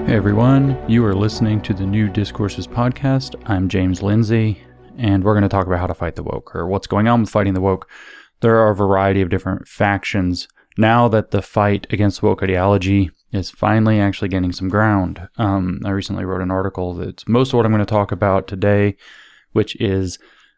Hey everyone, you are listening to the new Discourses podcast. I'm James Lindsay, and we're going to talk about how to fight the woke, or what's going on with fighting the woke. There are a variety of different factions. Now that the fight against woke ideology is finally actually gaining some ground, I recently wrote an article that's most of what I'm going to talk about today, which is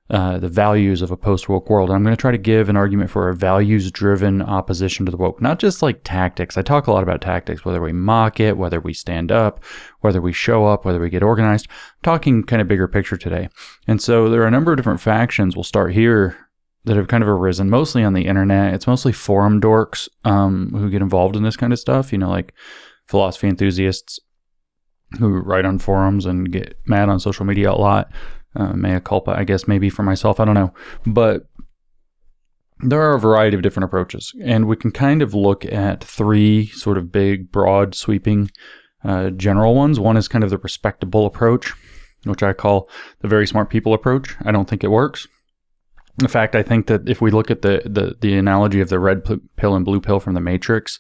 the values of a post-woke world. And I'm going to try to give an argument for a values-driven opposition to the woke, not just like tactics. I talk a lot about tactics, whether we mock it, whether we stand up, whether we show up, whether we get organized. I'm talking kind of bigger picture today. And so there are a number of different factions. We'll start here that have kind of arisen, mostly on the internet. It's mostly forum dorks who get involved in this kind of stuff, like philosophy enthusiasts who write on forums and get mad on social media a lot. Mea culpa, I guess, maybe for myself, I don't know. But there are a variety of different approaches, and we can kind of look at three sort of big, broad, sweeping, general ones. One is kind of the respectable approach, which I call the very smart people approach. I don't think it works. In fact, I think that if we look at the analogy of the red pill and blue pill from the Matrix,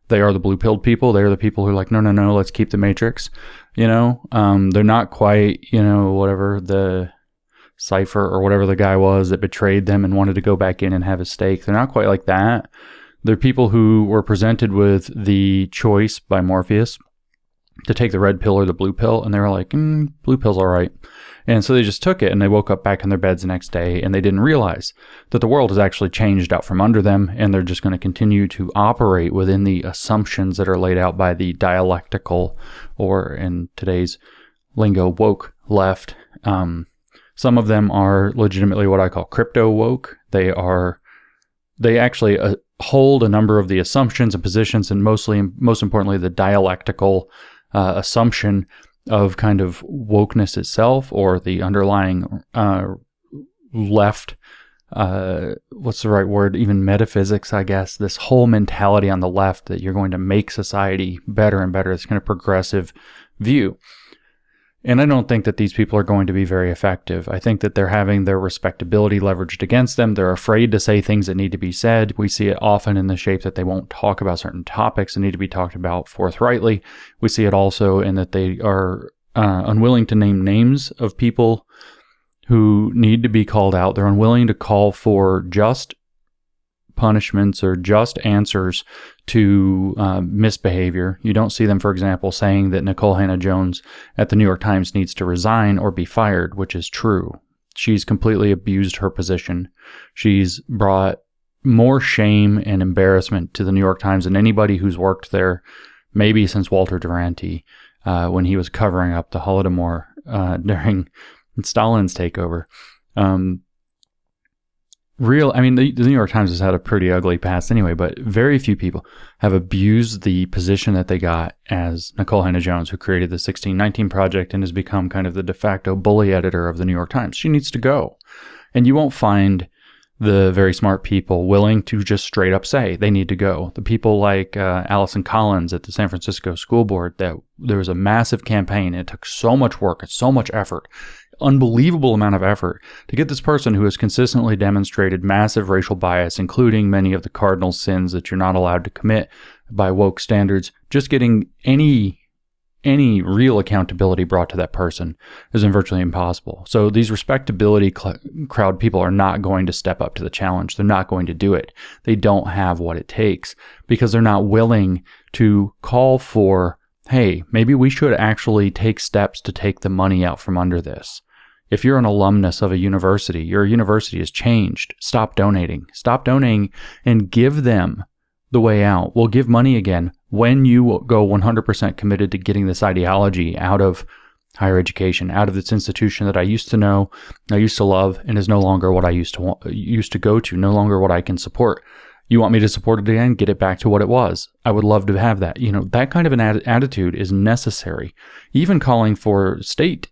they are the blue-pilled people. They are the people who are like, no, let's keep the Matrix. They're not quite, whatever the Cypher or whatever the guy was that betrayed them and wanted to go back in and have his stake. They're not quite like that. They're people who were presented with the choice by Morpheus to take the red pill or the blue pill, and they were like, blue pill's all right. And so they just took it, and they woke up back in their beds the next day, and they didn't realize that the world has actually changed out from under them, and they're just going to continue to operate within the assumptions that are laid out by the dialectical, or in today's lingo, woke left. Some of them are legitimately what I call crypto woke. They actually hold a number of the assumptions and positions, and most importantly, the dialectical assumption of kind of wokeness itself, or the underlying left, what's the right word, even metaphysics, I guess, this whole mentality on the left that you're going to make society better and better, this kind of progressive view. And I don't think that these people are going to be very effective. I think that they're having their respectability leveraged against them. They're afraid to say things that need to be said. We see it often in the shape that they won't talk about certain topics that need to be talked about forthrightly. We see it also in that they are unwilling to name names of people who need to be called out. They're unwilling to call for just punishments or just answers to misbehavior. You don't see them, for example, saying that Nikole Hannah-Jones at the New York Times needs to resign or be fired, which is true. She's completely abused her position. She's brought more shame and embarrassment to the New York Times than anybody who's worked there, maybe since Walter Duranty, when he was covering up the Holodomor during Stalin's takeover. The New York Times has had a pretty ugly past anyway, but very few people have abused the position that they got as Nikole Hannah-Jones, who created the 1619 Project and has become kind of the de facto bully editor of the New York Times. She needs to go. And you won't find the very smart people willing to just straight up say they need to go. The people like Allison Collins at the San Francisco School Board, that there was a massive campaign. It took so much work and so much effort, unbelievable amount of effort, to get this person who has consistently demonstrated massive racial bias, including many of the cardinal sins that you're not allowed to commit by woke standards, just getting any real accountability brought to that person is virtually impossible. So these respectability crowd people are not going to step up to the challenge. They're not going to do it. They don't have what it takes because they're not willing to call for, hey, maybe we should actually take steps to take the money out from under this. If you're an alumnus of a university, your university has changed. Stop donating. Stop donating and give them the way out. We'll give money again when you go 100% committed to getting this ideology out of higher education, out of this institution that I used to know, I used to love, and is no longer what I used to go to, no longer what I can support. You want me to support it again? Get it back to what it was. I would love to have that. That kind of an attitude is necessary. Even calling for state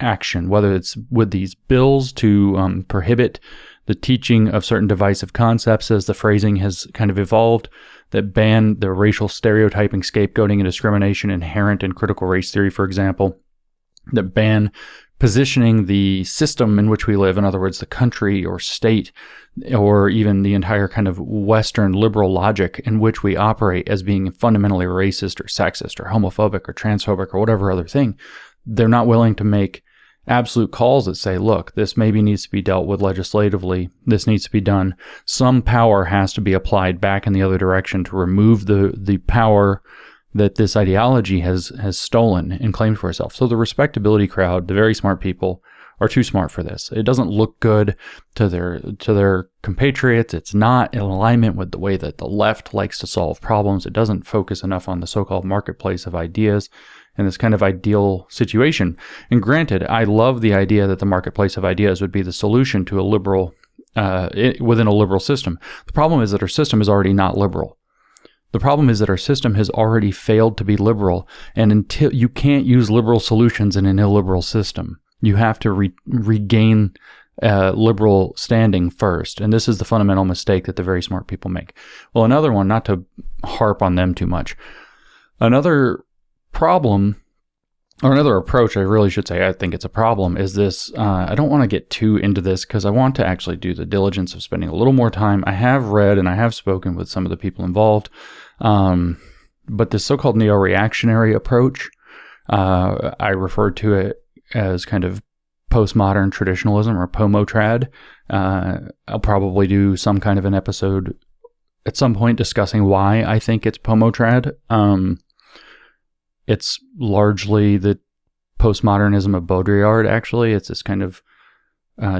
action, whether it's with these bills to prohibit the teaching of certain divisive concepts, as the phrasing has kind of evolved, that ban the racial stereotyping, scapegoating, and discrimination inherent in critical race theory, for example, that ban positioning the system in which we live, in other words, the country or state, or even the entire kind of Western liberal logic in which we operate as being fundamentally racist or sexist or homophobic or transphobic or whatever other thing. They're not willing to make absolute calls that say, look, this maybe needs to be dealt with legislatively. This needs to be done. Some power has to be applied back in the other direction to remove the power that this ideology has stolen and claimed for itself. So the respectability crowd, the very smart people, are too smart for this. It doesn't look good to their compatriots. It's not in alignment with the way that the left likes to solve problems. It doesn't focus enough on the so-called marketplace of ideas in this kind of ideal situation. And granted, I love the idea that the marketplace of ideas would be the solution to a liberal, within a liberal system. The problem is that our system is already not liberal. The problem is that our system has already failed to be liberal, and until you can't use liberal solutions in an illiberal system. You have to regain liberal standing first, and this is the fundamental mistake that the very smart people make. Well, another one, not to harp on them too much, another problem, or another approach, I really should say, I think it's a problem, is this, I don't want to get too into this because I want to actually do the diligence of spending a little more time. I have read and I have spoken with some of the people involved, but this so-called neo-reactionary approach, I refer to it as kind of postmodern traditionalism, or pomotrad. I'll probably do some kind of an episode at some point discussing why I think it's pomotrad. It's largely the postmodernism of Baudrillard, actually. It's this kind of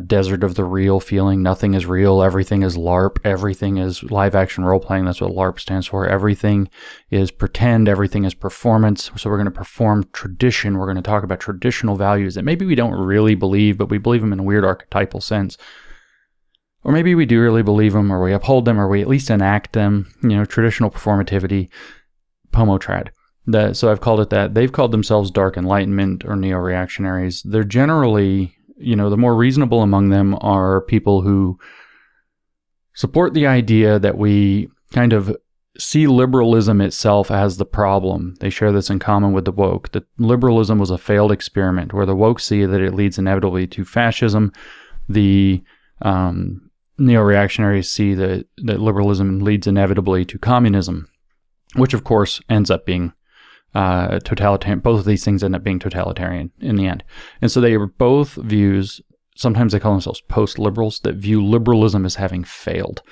desert of the real feeling. Nothing is real. Everything is LARP. Everything is live action role playing. That's what LARP stands for. Everything is pretend. Everything is performance. So we're going to perform tradition. We're going to talk about traditional values that maybe we don't really believe, but we believe them in a weird archetypal sense. Or maybe we do really believe them, or we uphold them, or we at least enact them. Traditional performativity, pomotrad. So I've called it that. They've called themselves Dark Enlightenment or neo-reactionaries. They're generally, the more reasonable among them are people who support the idea that we kind of see liberalism itself as the problem. They share this in common with the woke, that liberalism was a failed experiment, where the woke see that it leads inevitably to fascism. The neo-reactionaries see that liberalism leads inevitably to communism, which of course ends up being totalitarian. Both of these things end up being totalitarian in the end. And so they are both views. Sometimes they call themselves post-liberals that view liberalism as having failed.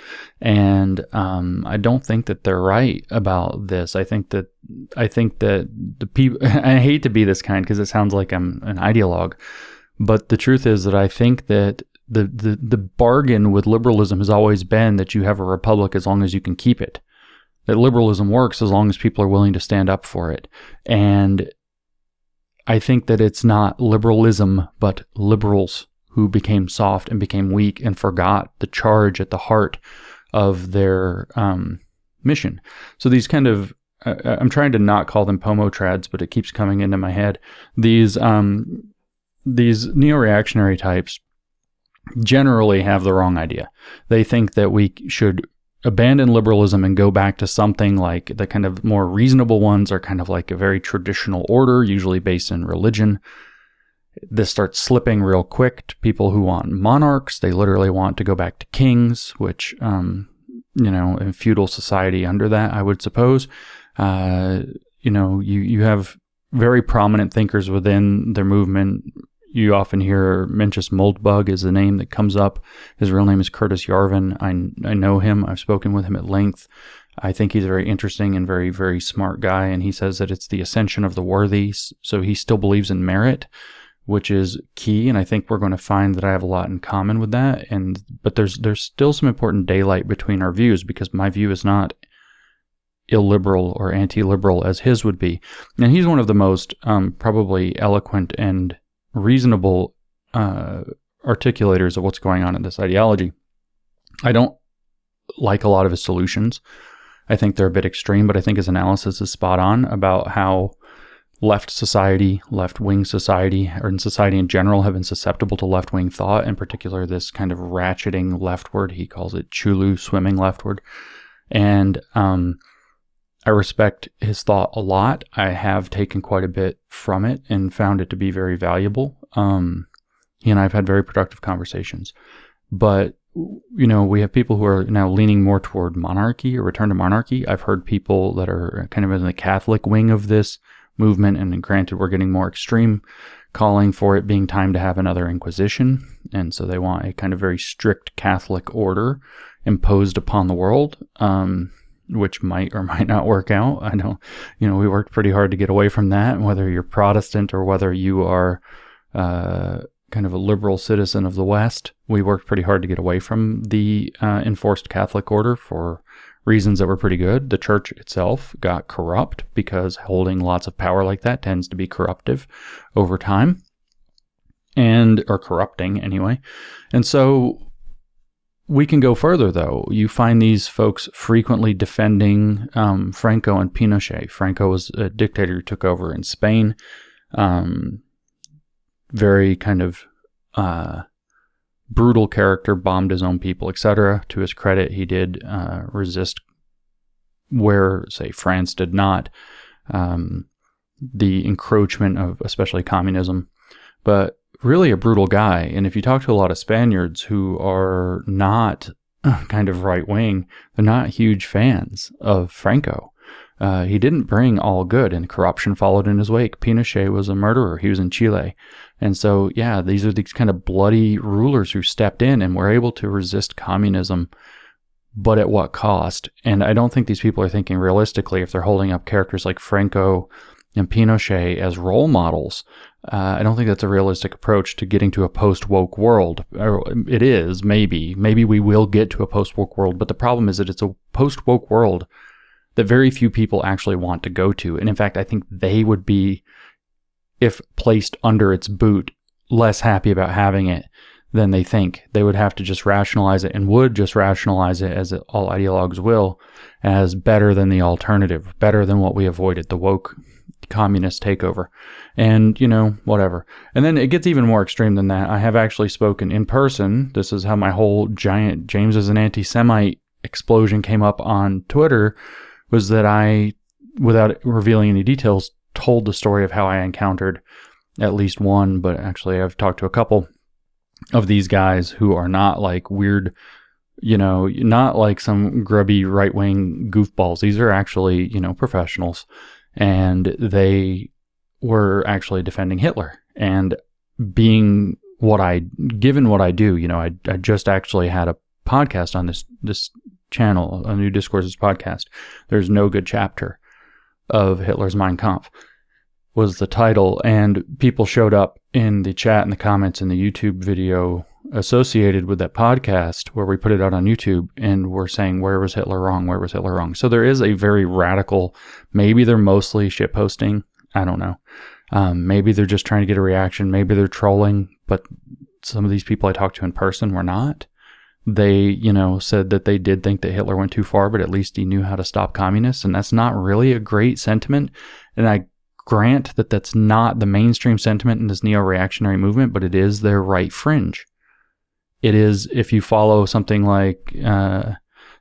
And I don't think that they're right about this. I think that the people, I hate to be this kind because it sounds like I'm an ideologue, but the truth is that I think that the bargain with liberalism has always been that you have a republic as long as you can keep it. That liberalism works as long as people are willing to stand up for it. And I think that it's not liberalism, but liberals who became soft and became weak and forgot the charge at the heart of their mission. So these kind of, I'm trying to not call them pomotrads, but it keeps coming into my head. These neo-reactionary types generally have the wrong idea. They think that we should abandon liberalism and go back to something like the kind of more reasonable ones are kind of like a very traditional order, usually based in religion. This starts slipping real quick to people who want monarchs. They literally want to go back to kings, which, in feudal society under that, I would suppose. You have very prominent thinkers within their movement. You often hear Mencius Moldbug is the name that comes up. His real name is Curtis Yarvin. I know him. I've spoken with him at length. I think he's a very interesting and very, very smart guy, and he says that it's the ascension of the worthy. So he still believes in merit, which is key, and I think we're going to find that I have a lot in common with that. But there's still some important daylight between our views, because my view is not illiberal or anti-liberal as his would be. And he's one of the most probably eloquent and reasonable articulators of what's going on in this ideology. I don't like a lot of his solutions. I think they're a bit extreme, but I think his analysis is spot on about how left-wing society, or in society in general, have been susceptible to left-wing thought, in particular this kind of ratcheting leftward. He calls it Chulu, swimming leftward. And I respect his thought a lot. I have taken quite a bit from it and found it to be very valuable. He and I have had very productive conversations. But, we have people who are now leaning more toward monarchy or return to monarchy. I've heard people that are kind of in the Catholic wing of this movement, and granted, we're getting more extreme, calling for it being time to have another Inquisition. And so they want a kind of very strict Catholic order imposed upon the world, which might or might not work out. I know, we worked pretty hard to get away from that, whether you're Protestant or whether you are kind of a liberal citizen of the West. We worked pretty hard to get away from the enforced Catholic order for reasons that were pretty good. The church itself got corrupt because holding lots of power like that tends to be corruptive over time, or corrupting anyway. And so we can go further, though. You find these folks frequently defending Franco and Pinochet. Franco was a dictator who took over in Spain. Very kind of brutal character, bombed his own people, etc. To his credit, he did resist where, say, France did not, the encroachment of especially communism. But really a brutal guy. And if you talk to a lot of Spaniards who are not kind of right-wing, they're not huge fans of Franco. He didn't bring all good, and corruption followed in his wake. Pinochet was a murderer. He was in Chile. And so, these are these kind of bloody rulers who stepped in and were able to resist communism, but at what cost? And I don't think these people are thinking realistically if they're holding up characters like Franco and Pinochet as role models. I don't think that's a realistic approach to getting to a post-woke world. It is, maybe. Maybe we will get to a post-woke world, but the problem is that it's a post-woke world that very few people actually want to go to. And in fact, I think they would be, if placed under its boot, less happy about having it than they think. They would have to just rationalize it, and would just rationalize it, as all ideologues will, as better than the alternative, better than what we avoided, the woke communist takeover. And, whatever. And then it gets even more extreme than that. I have actually spoken in person. This is how my whole giant James is an anti-Semite explosion came up on Twitter, was that I, without revealing any details, told the story of how I encountered at least one, but actually I've talked to a couple of these guys who are not like weird, not like some grubby right-wing goofballs. These are actually, professionals, and they were actually defending Hitler. And given what I do, I just actually had a podcast on this channel, a New Discourses podcast. There's no good chapter of Hitler's Mein Kampf was the title, and people showed up in the chat and the comments in the YouTube video associated with that podcast where we put it out on YouTube, and were saying, where was Hitler wrong? Where was Hitler wrong? So there is a very radical, maybe they're mostly shitposting, I don't know. Maybe they're just trying to get a reaction. Maybe they're trolling, but some of these people I talked to in person were not. They, said that they did think that Hitler went too far, but at least he knew how to stop communists. And that's not really a great sentiment. And I grant that that's not the mainstream sentiment in this neo-reactionary movement, but it is their right fringe. It is, if you follow something like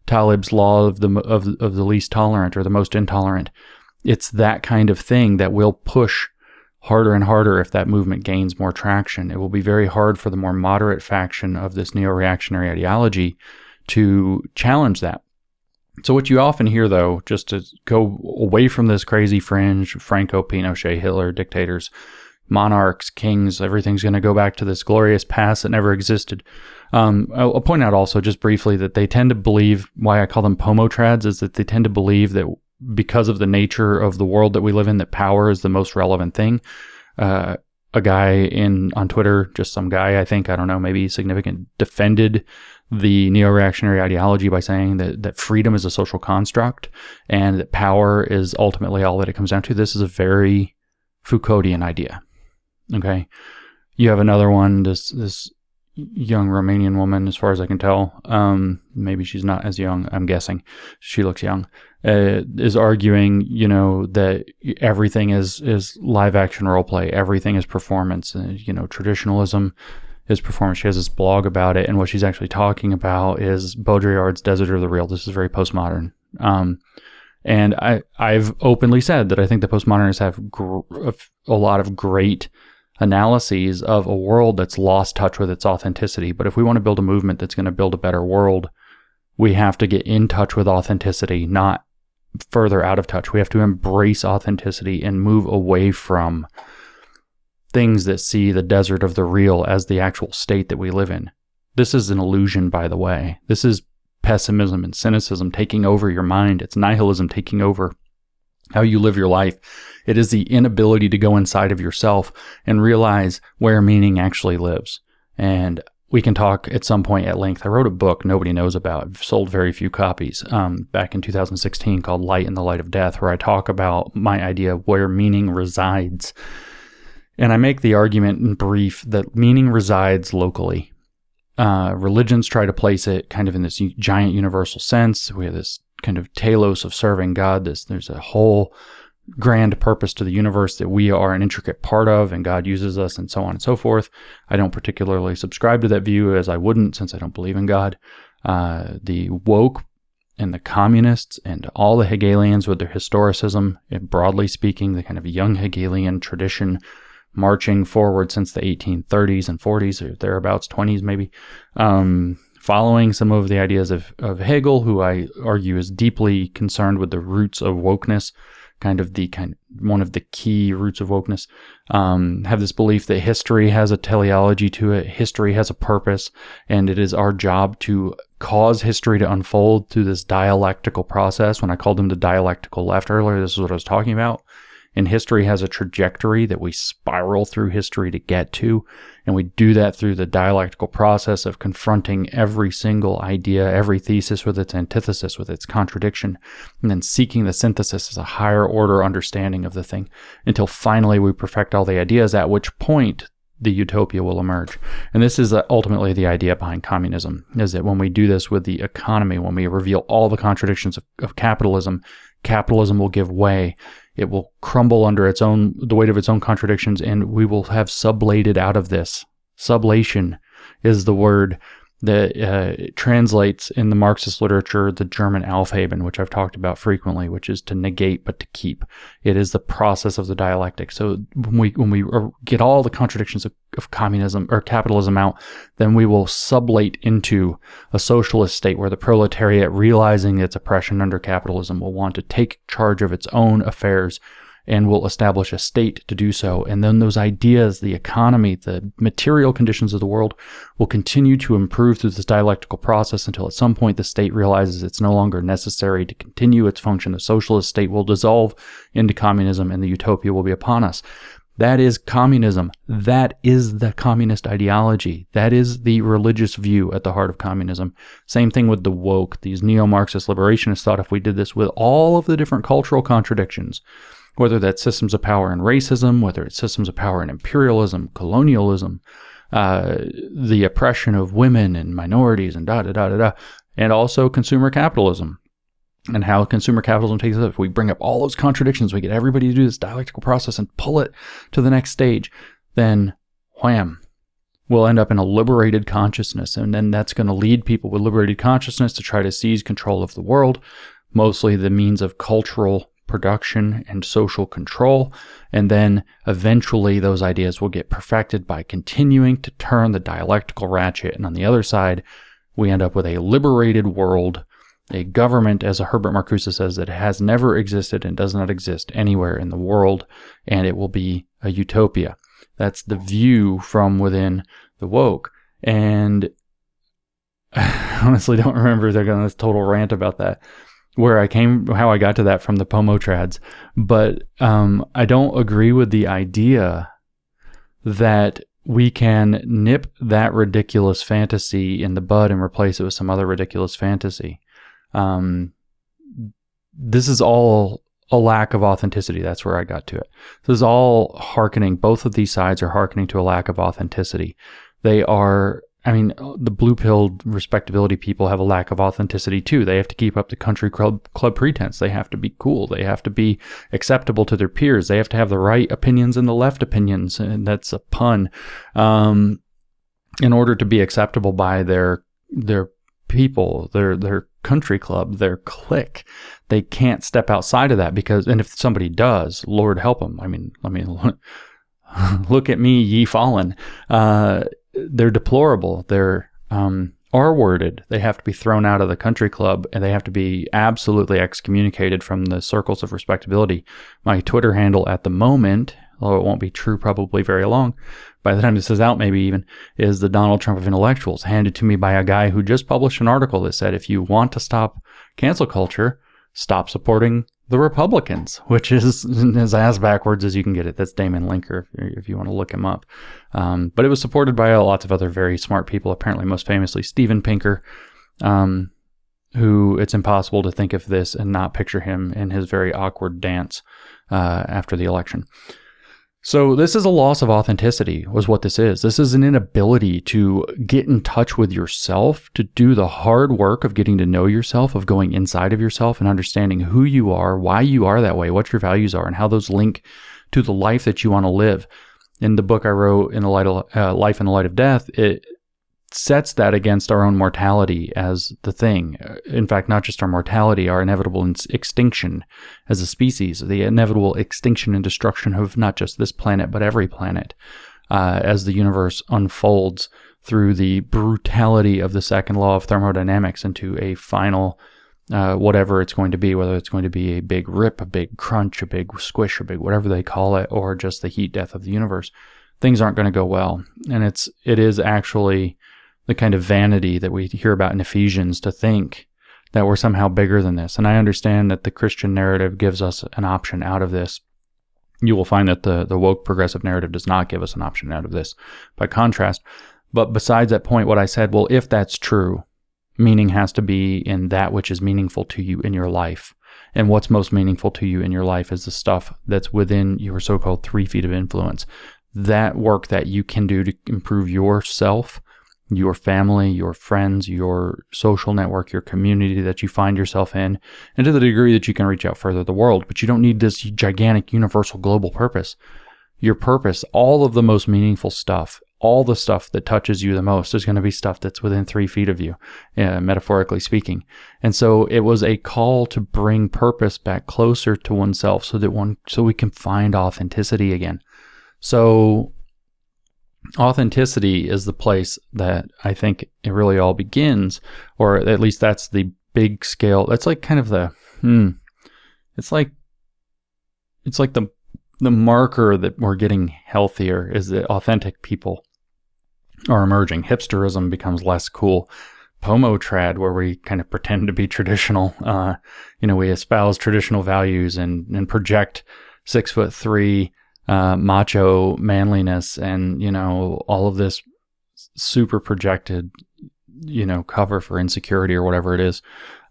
Talib's law of the least tolerant or the most intolerant, it's that kind of thing that will push harder and harder if that movement gains more traction. It will be very hard for the more moderate faction of this neo-reactionary ideology to challenge that. So what you often hear, though, just to go away from this crazy fringe, Franco, Pinochet, Hitler, dictators, monarchs, kings, everything's going to go back to this glorious past that never existed. I'll point out also just briefly that they tend to believe, why I call them pomotrads, is that they tend to believe that because of the nature of the world that we live in, that power is the most relevant thing. A guy on Twitter, just some guy, I think, I don't know, maybe significant, defended the neo-reactionary ideology by saying that freedom is a social construct and that power is ultimately all that it comes down to. This is a very Foucauldian idea. Okay. You have another one, this young Romanian woman, as far as I can tell, maybe she's not as young, I'm guessing. She looks young. Is arguing, that everything is live action role play. Everything is performance. Traditionalism is performance. She has this blog about it, and what she's actually talking about is Baudrillard's Desert or the Real. This is very postmodern. And I've openly said that I think the postmodernists have a lot of great analyses of a world that's lost touch with its authenticity. But if we want to build a movement that's going to build a better world, we have to get in touch with authenticity, not further out of touch. We have to embrace authenticity and move away from things that see the desert of the real as the actual state that we live in. This is an illusion, by the way. This is pessimism and cynicism taking over your mind. It's nihilism taking over how you live your life. It is the inability to go inside of yourself and realize where meaning actually lives. And we can talk at some point at length. I wrote a book nobody knows about. I've sold very few copies back in 2016 called Light in the Light of Death, where I talk about my idea of where meaning resides. And I make the argument in brief that meaning resides locally. Religions try to place it kind of in this giant universal sense. We have this kind of telos of serving God. There's a whole grand purpose to the universe that we are an intricate part of, and God uses us, and so on and so forth. I don't particularly subscribe to that view, as I wouldn't, since I don't believe in God. The woke and the communists and all the Hegelians with their historicism, and broadly speaking, the kind of young Hegelian tradition marching forward since the 1830s and 40s, or thereabouts, 20s maybe, following some of the ideas of Hegel, who I argue is deeply concerned with the roots of wokeness, one of the key roots of wokeness, have this belief that history has a teleology to it, history has a purpose, and it is our job to cause history to unfold through this dialectical process. When I called them the dialectical left earlier, this is what I was talking about. And history has a trajectory that we spiral through history to get to. And we do that through the dialectical process of confronting every single idea, every thesis with its antithesis, with its contradiction, and then seeking the synthesis as a higher order understanding of the thing until finally we perfect all the ideas, at which point the utopia will emerge. And this is ultimately the idea behind communism, is that when we do this with the economy, when we reveal all the contradictions of capitalism, capitalism will give way. It will crumble under the weight of its own contradictions, and we will have sublated out of this. Sublation is the word that translates in the Marxist literature the German Aufheben, which I've talked about frequently, which is to negate but to keep. It is the process of the dialectic. So when we get all the contradictions of communism or capitalism out, then we will sublate into a socialist state where the proletariat, realizing its oppression under capitalism, will want to take charge of its own affairs and will establish a state to do so. And then those ideas, the economy, the material conditions of the world will continue to improve through this dialectical process until at some point the state realizes it's no longer necessary to continue its function. The socialist state will dissolve into communism and the utopia will be upon us. That is communism. That is the communist ideology. That is the religious view at the heart of communism. Same thing with the woke. These neo-Marxist liberationists thought if we did this with all of the different cultural contradictions, whether that's systems of power and racism, whether it's systems of power and imperialism, colonialism, the oppression of women and minorities and and also consumer capitalism and how consumer capitalism takes it. If we bring up all those contradictions, we get everybody to do this dialectical process and pull it to the next stage, then wham, we'll end up in a liberated consciousness. And then that's going to lead people with liberated consciousness to try to seize control of the world, mostly the means of cultural production and social control, and then eventually those ideas will get perfected by continuing to turn the dialectical ratchet, and on the other side we end up with a liberated world, a government, as Herbert Marcuse says, that has never existed and does not exist anywhere in the world, and it will be a utopia. That's the view from within the woke. And I honestly don't remember if they're going this total rant about that, how I got to that from the Pomotrads. But I don't agree with the idea that we can nip that ridiculous fantasy in the bud and replace it with some other ridiculous fantasy. This is all a lack of authenticity. That's where I got to it. This is all hearkening. Both of these sides are hearkening to a lack of authenticity. They are, the blue-pilled respectability people have a lack of authenticity too. They have to keep up the country club pretense. They have to be cool. They have to be acceptable to their peers. They have to have the right opinions and the left opinions. And that's a pun. In order to be acceptable by their people, their country club, their clique, they can't step outside of that and if somebody does, Lord help them. Look at me, ye fallen. They're deplorable. They're R-worded. They have to be thrown out of the country club, and they have to be absolutely excommunicated from the circles of respectability. My Twitter handle at the moment, although it won't be true probably very long, by the time this is out maybe even, is the Donald Trump of intellectuals, handed to me by a guy who just published an article that said, if you want to stop cancel culture, stop supporting the Republicans, which is as ass backwards as you can get it. That's Damon Linker, if you want to look him up. But it was supported by lots of other very smart people, apparently most famously Steven Pinker, who it's impossible to think of this and not picture him in his very awkward dance after the election. So this is a loss of authenticity, was what this is. This is an inability to get in touch with yourself, to do the hard work of getting to know yourself, of going inside of yourself and understanding who you are, why you are that way, what your values are, and how those link to the life that you want to live. In the book I wrote, In the Light of Life in the Light of Death, it sets that against our own mortality as the thing. In fact, not just our mortality, our inevitable extinction as a species, the inevitable extinction and destruction of not just this planet, but every planet, as the universe unfolds through the brutality of the second law of thermodynamics into a final whatever it's going to be, whether it's going to be a big rip, a big crunch, a big squish, a big whatever they call it, or just the heat death of the universe. Things aren't going to go well. And it is actually the kind of vanity that we hear about in Ephesians to think that we're somehow bigger than this. And I understand that the Christian narrative gives us an option out of this. You will find that the woke progressive narrative does not give us an option out of this by contrast. But besides that point, what I said, well, if that's true, meaning has to be in that which is meaningful to you in your life. And what's most meaningful to you in your life is the stuff that's within your so-called 3 feet of influence. That work that you can do to improve yourself, your family, your friends, your social network, your community that you find yourself in, and to the degree that you can reach out further the world. But you don't need this gigantic universal global purpose. Your purpose, all of the most meaningful stuff, all the stuff that touches you the most is going to be stuff that's within 3 feet of you, metaphorically speaking. And so it was a call to bring purpose back closer to oneself so we can find authenticity again. So authenticity is the place that I think it really all begins, or at least that's the big scale. That's like kind of it's like the marker that we're getting healthier is that authentic people are emerging. Hipsterism becomes less cool. Pomo-trad, where we kind of pretend to be traditional, we espouse traditional values and project 6'3" macho manliness and, all of this super projected, cover for insecurity or whatever it is.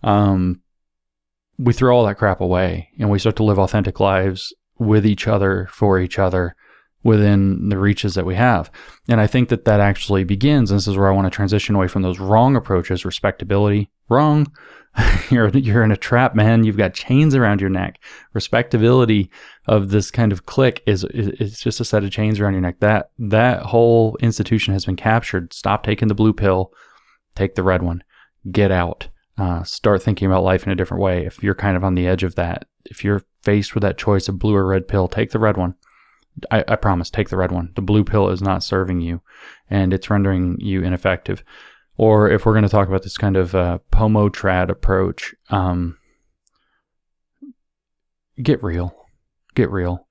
We throw all that crap away and we start to live authentic lives with each other, for each other, within the reaches that we have. And I think that actually begins, and this is where I want to transition away from those wrong approaches. Respectability, wrong. You're in a trap, man. You've got chains around your neck. Respectability of this kind of clique is just a set of chains around your neck. That whole institution has been captured. Stop taking the blue pill. Take the red one. Get out. Start thinking about life in a different way. If you're kind of on the edge of that, if you're faced with that choice of blue or red pill, take the red one. I promise, take the red one. The blue pill is not serving you, and it's rendering you ineffective. Or if we're going to talk about this kind of pomo-trad approach, get real. Get real.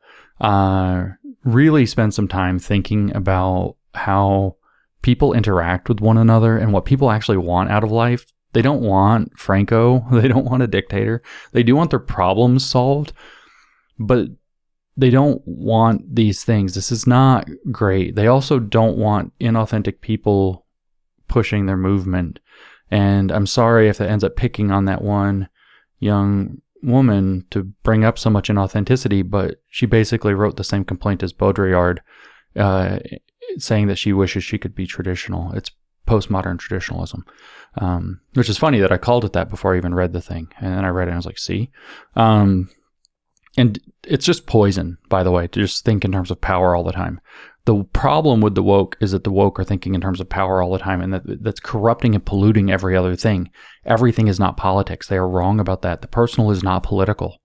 Really spend some time thinking about how people interact with one another and what people actually want out of life. They don't want Franco. They don't want a dictator. They do want their problems solved, but they don't want these things. This is not great. They also don't want inauthentic people pushing their movement. And I'm sorry if that ends up picking on that one young woman to bring up so much inauthenticity, but she basically wrote the same complaint as Baudrillard, saying that she wishes she could be traditional. It's postmodern traditionalism, which is funny that I called it that before I even read the thing. And then I read it and I was like, see? And it's just poison, by the way, to just think in terms of power all the time. The problem with the woke is that the woke are thinking in terms of power all the time, and that's corrupting and polluting every other thing. Everything is not politics. They are wrong about that. The personal is not political.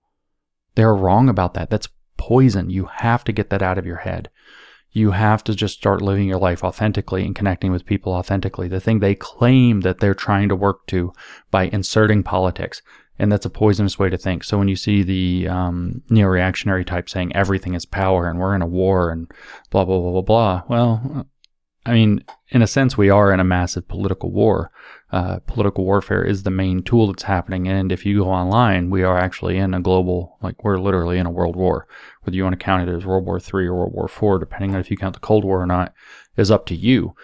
They are wrong about that. That's poison. You have to get that out of your head. You have to just start living your life authentically and connecting with people authentically, the thing they claim that they're trying to work to by inserting politics. And that's a poisonous way to think. So when you see the neo-reactionary type saying everything is power and we're in a war and blah, blah, blah, blah, blah. Well, I mean, in a sense, we are in a massive political war. Political warfare is the main tool that's happening. And if you go online, we are actually in a global, like we're literally in a world war. Whether you want to count it as World War III or World War IV, depending on if you count the Cold War or not, is up to you.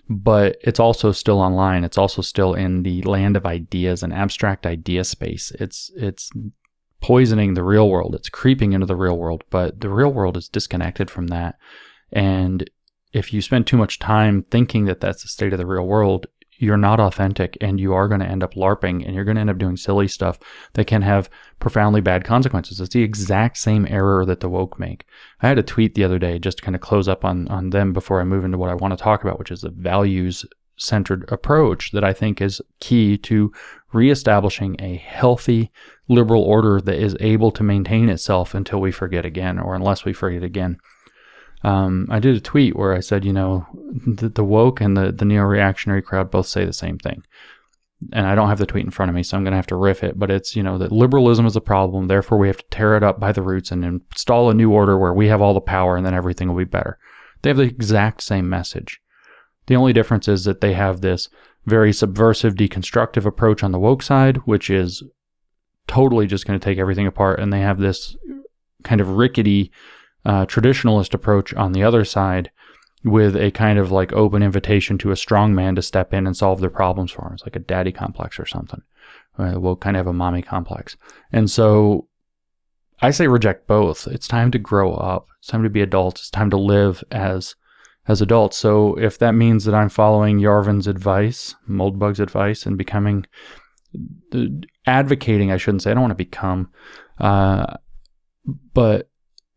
But it's also still online. It's also still in the land of ideas and abstract idea space. It's poisoning the real world. It's creeping into the real world, but the real world is disconnected from that. And if you spend too much time thinking that that's the state of the real world, you're not authentic, and you are going to end up LARPing, and you're going to end up doing silly stuff that can have profoundly bad consequences. It's the exact same error that the woke make. I had a tweet the other day just to kind of close up on them before I move into what I want to talk about, which is the values-centered approach that I think is key to reestablishing a healthy liberal order that is able to maintain itself until we forget again, or unless we forget again. I did a tweet where I said, the woke and the neo-reactionary crowd both say the same thing. And I don't have the tweet in front of me, so I'm going to have to riff it. But it's, that liberalism is a problem. Therefore, we have to tear it up by the roots and install a new order where we have all the power and then everything will be better. They have the exact same message. The only difference is that they have this very subversive, deconstructive approach on the woke side, which is totally just going to take everything apart. And they have this kind of rickety traditionalist approach on the other side, with a kind of like open invitation to a strong man to step in and solve their problems for them. It's like a daddy complex or something. We'll kind of have a mommy complex. And so I say reject both. It's time to grow up. It's time to be adults. It's time to live as adults. So if that means that I'm following Yarvin's advice, Moldbug's advice, and advocating, I shouldn't say, I don't want to become, but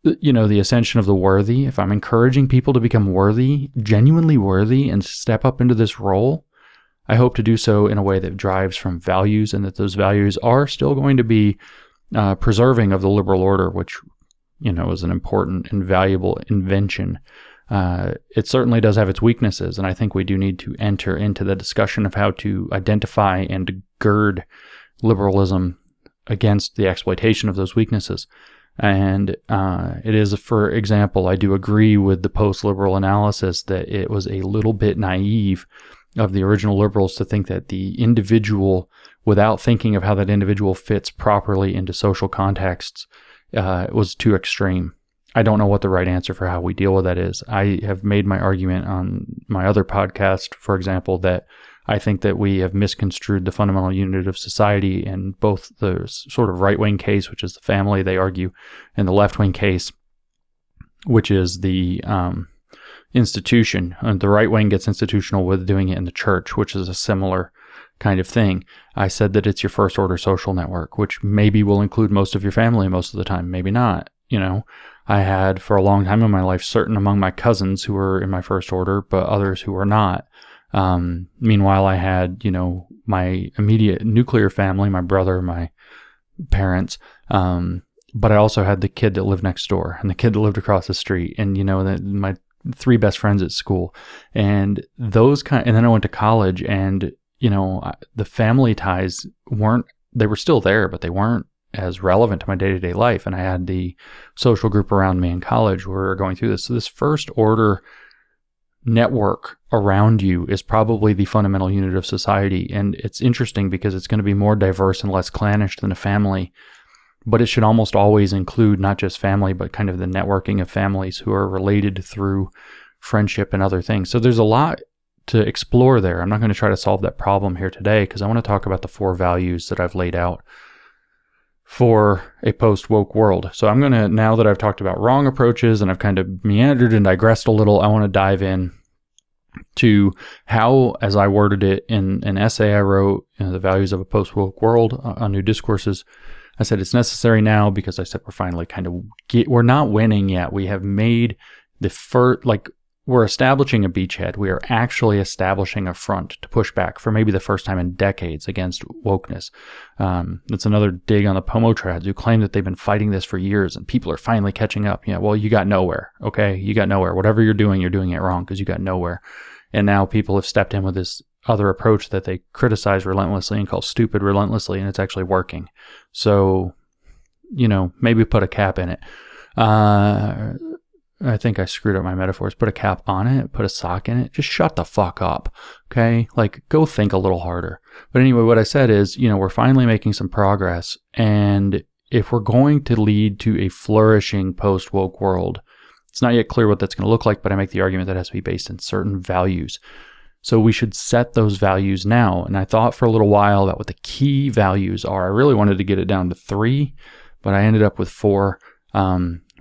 the ascension of the worthy, if I'm encouraging people to become worthy, genuinely worthy, and step up into this role, I hope to do so in a way that drives from values, and that those values are still going to be preserving of the liberal order, which, is an important and valuable invention. It certainly does have its weaknesses, and I think we do need to enter into the discussion of how to identify and gird liberalism against the exploitation of those weaknesses. And it is, for example, I do agree with the post-liberal analysis that it was a little bit naive of the original liberals to think that the individual, without thinking of how that individual fits properly into social contexts, was too extreme. I don't know what the right answer for how we deal with that is. I have made my argument on my other podcast, for example, that I think that we have misconstrued the fundamental unit of society in both the sort of right-wing case, which is the family, they argue, and the left-wing case, which is the institution. And the right wing gets institutional with doing it in the church, which is a similar kind of thing. I said that it's your first order social network, which maybe will include most of your family most of the time, maybe not. I had for a long time in my life certain among my cousins who were in my first order, but others who were not. Meanwhile, I had, my immediate nuclear family, my brother, my parents, but I also had the kid that lived next door and the kid that lived across the street, and, my three best friends at school, and and then I went to college, and, the family ties they were still there, but they weren't as relevant to my day-to-day life. And I had the social group around me in college where we were going through this. So this first order network around you is probably the fundamental unit of society. And it's interesting because it's going to be more diverse and less clannish than a family, but it should almost always include not just family, but kind of the networking of families who are related through friendship and other things. So there's a lot to explore there. I'm not going to try to solve that problem here today because I want to talk about the 4 values that I've laid out for a post-woke world. So I'm going to, now that I've talked about wrong approaches and I've kind of meandered and digressed a little, I want to dive in to how, as I worded it in an essay I wrote, The Values of a Post-Woke World on New Discourses. I said it's necessary now because I said we're finally we're not winning yet. We have made the first, we're establishing a beachhead. We are actually establishing a front to push back for maybe the first time in decades against wokeness. That's another dig on the Pomo trads who claim that they've been fighting this for years and people are finally catching up. Yeah, well, you got nowhere, okay? You got nowhere. Whatever you're doing it wrong because you got nowhere. And now people have stepped in with this other approach that they criticize relentlessly and call stupid relentlessly, and it's actually working. So, maybe put a cap in it. I think I screwed up my metaphors. Put a cap on it, put a sock in it. Just shut the fuck up, okay? Like, go think a little harder. But anyway, what I said is, we're finally making some progress. And if we're going to lead to a flourishing post-woke world, it's not yet clear what that's going to look like, but I make the argument that it has to be based in certain values. So we should set those values now. And I thought for a little while about what the key values are. I really wanted to get it down to 3, but I ended up with 4.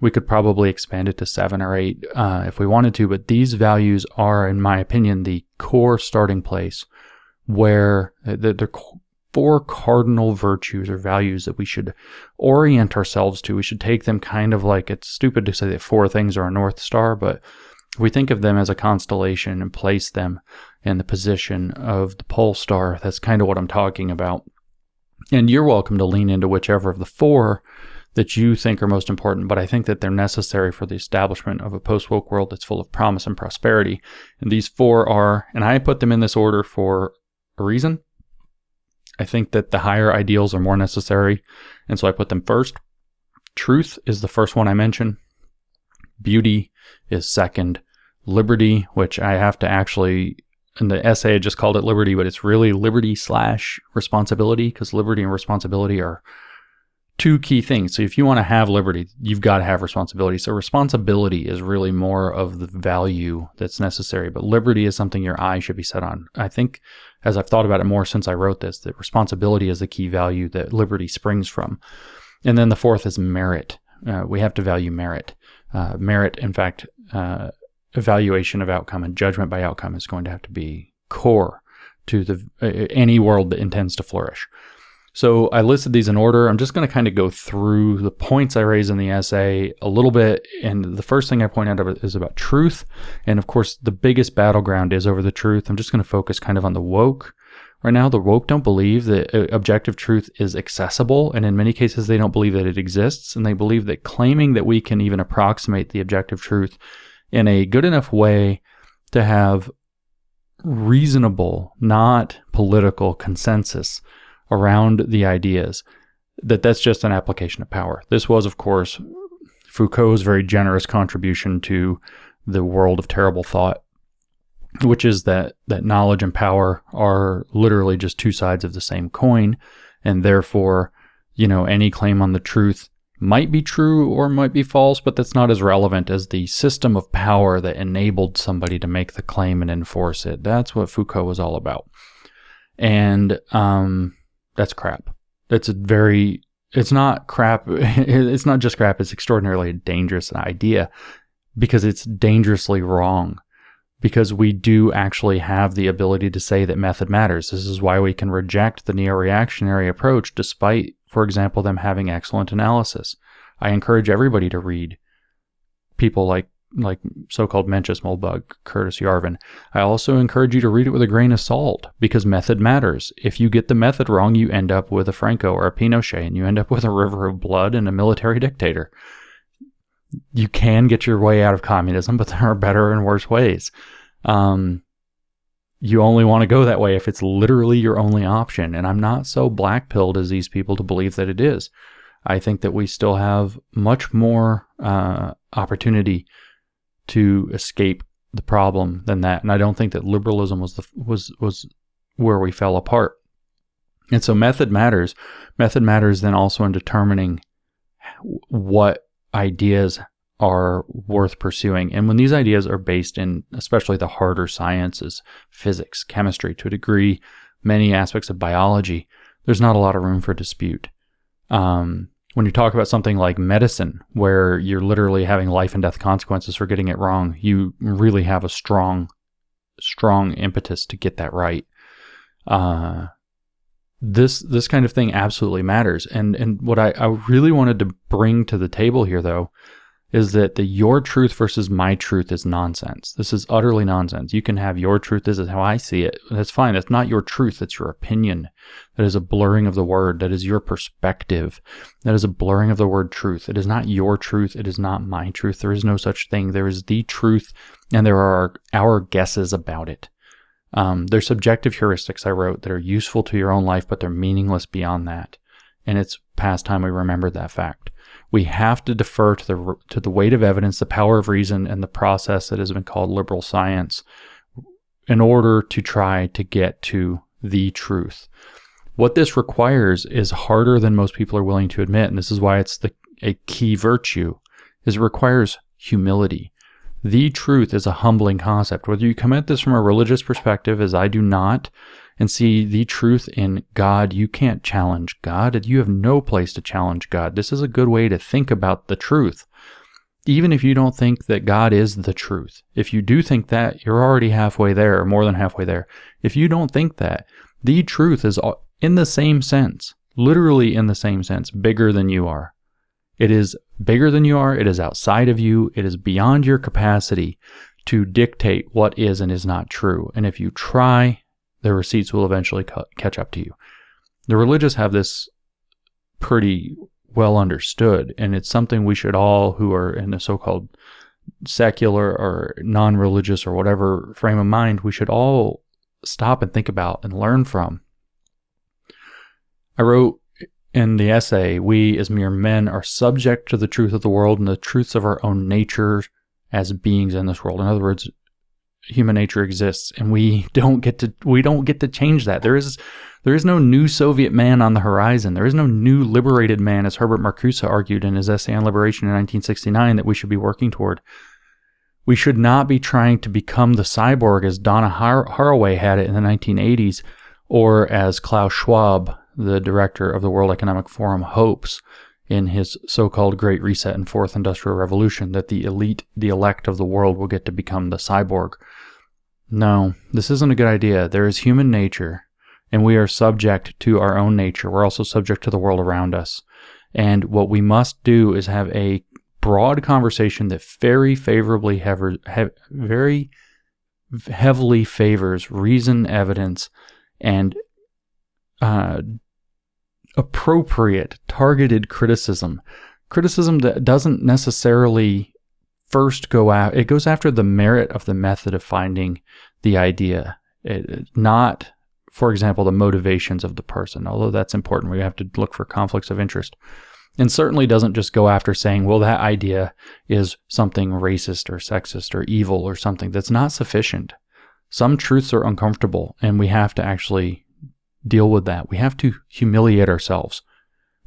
We could probably expand it to 7 or 8 if we wanted to, but these values are, in my opinion, the core starting place where the 4 cardinal virtues or values that we should orient ourselves to. We should take them kind of like, it's stupid to say that 4 things are a North Star, but if we think of them as a constellation and place them in the position of the pole star, that's kind of what I'm talking about. And you're welcome to lean into whichever of the 4 that you think are most important, but I think that they're necessary for the establishment of a post-woke world that's full of promise and prosperity. And these 4 are, and I put them in this order for a reason. I think that the higher ideals are more necessary, and so I put them first. Truth is the first one I mention. Beauty is second. Liberty, which I have to actually, in the essay I just called it liberty, but it's really liberty/responsibility, because liberty and responsibility are 2 key things. So if you want to have liberty, you've got to have responsibility. So responsibility is really more of the value that's necessary, but liberty is something your eye should be set on. I think, as I've thought about it more since I wrote this, that responsibility is the key value that liberty springs from. And then the 4th is merit. We have to value merit. Merit, in fact, evaluation of outcome and judgment by outcome is going to have to be core to any world that intends to flourish. So I listed these in order. I'm just going to kind of go through the points I raise in the essay a little bit. And the first thing I point out is about truth. And of course, the biggest battleground is over the truth. I'm just going to focus kind of on the woke. Right now, the woke don't believe that objective truth is accessible. And in many cases, they don't believe that it exists. And they believe that claiming that we can even approximate the objective truth in a good enough way to have reasonable, not political consensus around the ideas, that's just an application of power. This was, of course, Foucault's very generous contribution to the world of terrible thought, which is that knowledge and power are literally just 2 sides of the same coin, and therefore, any claim on the truth might be true or might be false, but that's not as relevant as the system of power that enabled somebody to make the claim and enforce it. That's what Foucault was all about. And that's crap. It's not crap. It's not just crap. It's extraordinarily dangerous idea because it's dangerously wrong. Because we do actually have the ability to say that method matters. This is why we can reject the neo-reactionary approach despite, for example, them having excellent analysis. I encourage everybody to read people like so-called Mencius Moldbug, Curtis Yarvin. I also encourage you to read it with a grain of salt because method matters. If you get the method wrong, you end up with a Franco or a Pinochet, and you end up with a river of blood and a military dictator. You can get your way out of communism, but there are better and worse ways. You only want to go that way if it's literally your only option. And I'm not so black-pilled as these people to believe that it is. I think that we still have much more opportunity to escape the problem than that. And I don't think that liberalism was where we fell apart. And so method matters. Method matters then also in determining what ideas are worth pursuing. And when these ideas are based in especially the harder sciences, physics, chemistry, to a degree, many aspects of biology, there's not a lot of room for dispute. When you talk about something like medicine, where you're literally having life and death consequences for getting it wrong, you really have a strong impetus to get that right. This kind of thing absolutely matters. And what I really wanted to bring to the table here, though, is that the your truth versus my truth is nonsense. This is utterly nonsense. You can have your truth. This is how I see it. That's fine. That's not your truth. That's your opinion. That is a blurring of the word. That is your perspective. That is a blurring of the word truth. It is not your truth. It is not my truth. There is no such thing. There is the truth, and there are our guesses about it. They're subjective heuristics, I wrote, that are useful to your own life, but they're meaningless beyond that. And it's past time we remembered that fact. We have to defer to the weight of evidence, the power of reason, and the process that has been called liberal science in order to try to get to the truth. What this requires is harder than most people are willing to admit, and this is why it's a key virtue, is it requires humility. The truth is a humbling concept. Whether you come at this from a religious perspective, as I do not, and see the truth in God, you can't challenge God. You have no place to challenge God. This is a good way to think about the truth. Even if you don't think that God is the truth. If you do think that, you're already halfway there, or more than halfway there. If you don't think that, the truth is in the same sense, literally in the same sense, bigger than you are. It is bigger than you are. It is outside of you. It is beyond your capacity to dictate what is and is not true. And if you try, the receipts will eventually catch up to you. The religious have this pretty well understood, and it's something we should all, who are in a so-called secular or non-religious or whatever frame of mind, we should all stop and think about and learn from. I wrote in the essay, we as mere men are subject to the truth of the world and the truths of our own nature as beings in this world. In other words, human nature exists, and we don't get to change that. There is no new Soviet man on the horizon. There is no new liberated man, as Herbert Marcuse argued in his essay on liberation in 1969, that we should be working toward. We should not be trying to become the cyborg as Donna Haraway had it in the 1980s, or as Klaus Schwab, the director of the World Economic Forum, hopes in his so-called Great Reset and Fourth Industrial Revolution, that the elite, the elect of the world, will get to become the cyborg. No, this isn't a good idea. There is human nature, and we are subject to our own nature. We're also subject to the world around us. And what we must do is have a broad conversation that very heavily favors reason, evidence, and appropriate, targeted criticism. Criticism that doesn't necessarily first it goes after the merit of the method of finding the idea, not, for example, the motivations of the person, although that's important. We have to look for conflicts of interest. And certainly doesn't just go after saying, well, that idea is something racist or sexist or evil or something. That's not sufficient. Some truths are uncomfortable, and we have to actually deal with that. We have to humiliate ourselves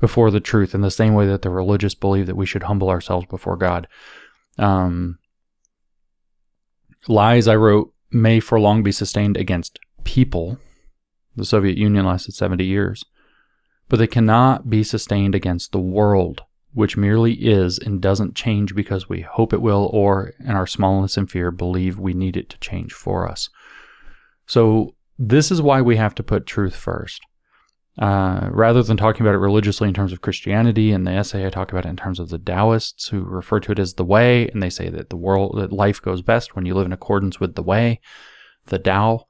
before the truth, in the same way that the religious believe that we should humble ourselves before God. Lies, I wrote, may for long be sustained against people. The Soviet Union lasted 70 years. But they cannot be sustained against the world, which merely is and doesn't change because we hope it will, or in our smallness and fear believe we need it to change for us. So this is why we have to put truth first. Rather than talking about it religiously in terms of Christianity, in the essay I talk about it in terms of the Taoists, who refer to it as the way, and they say that that life goes best when you live in accordance with the way, the Tao.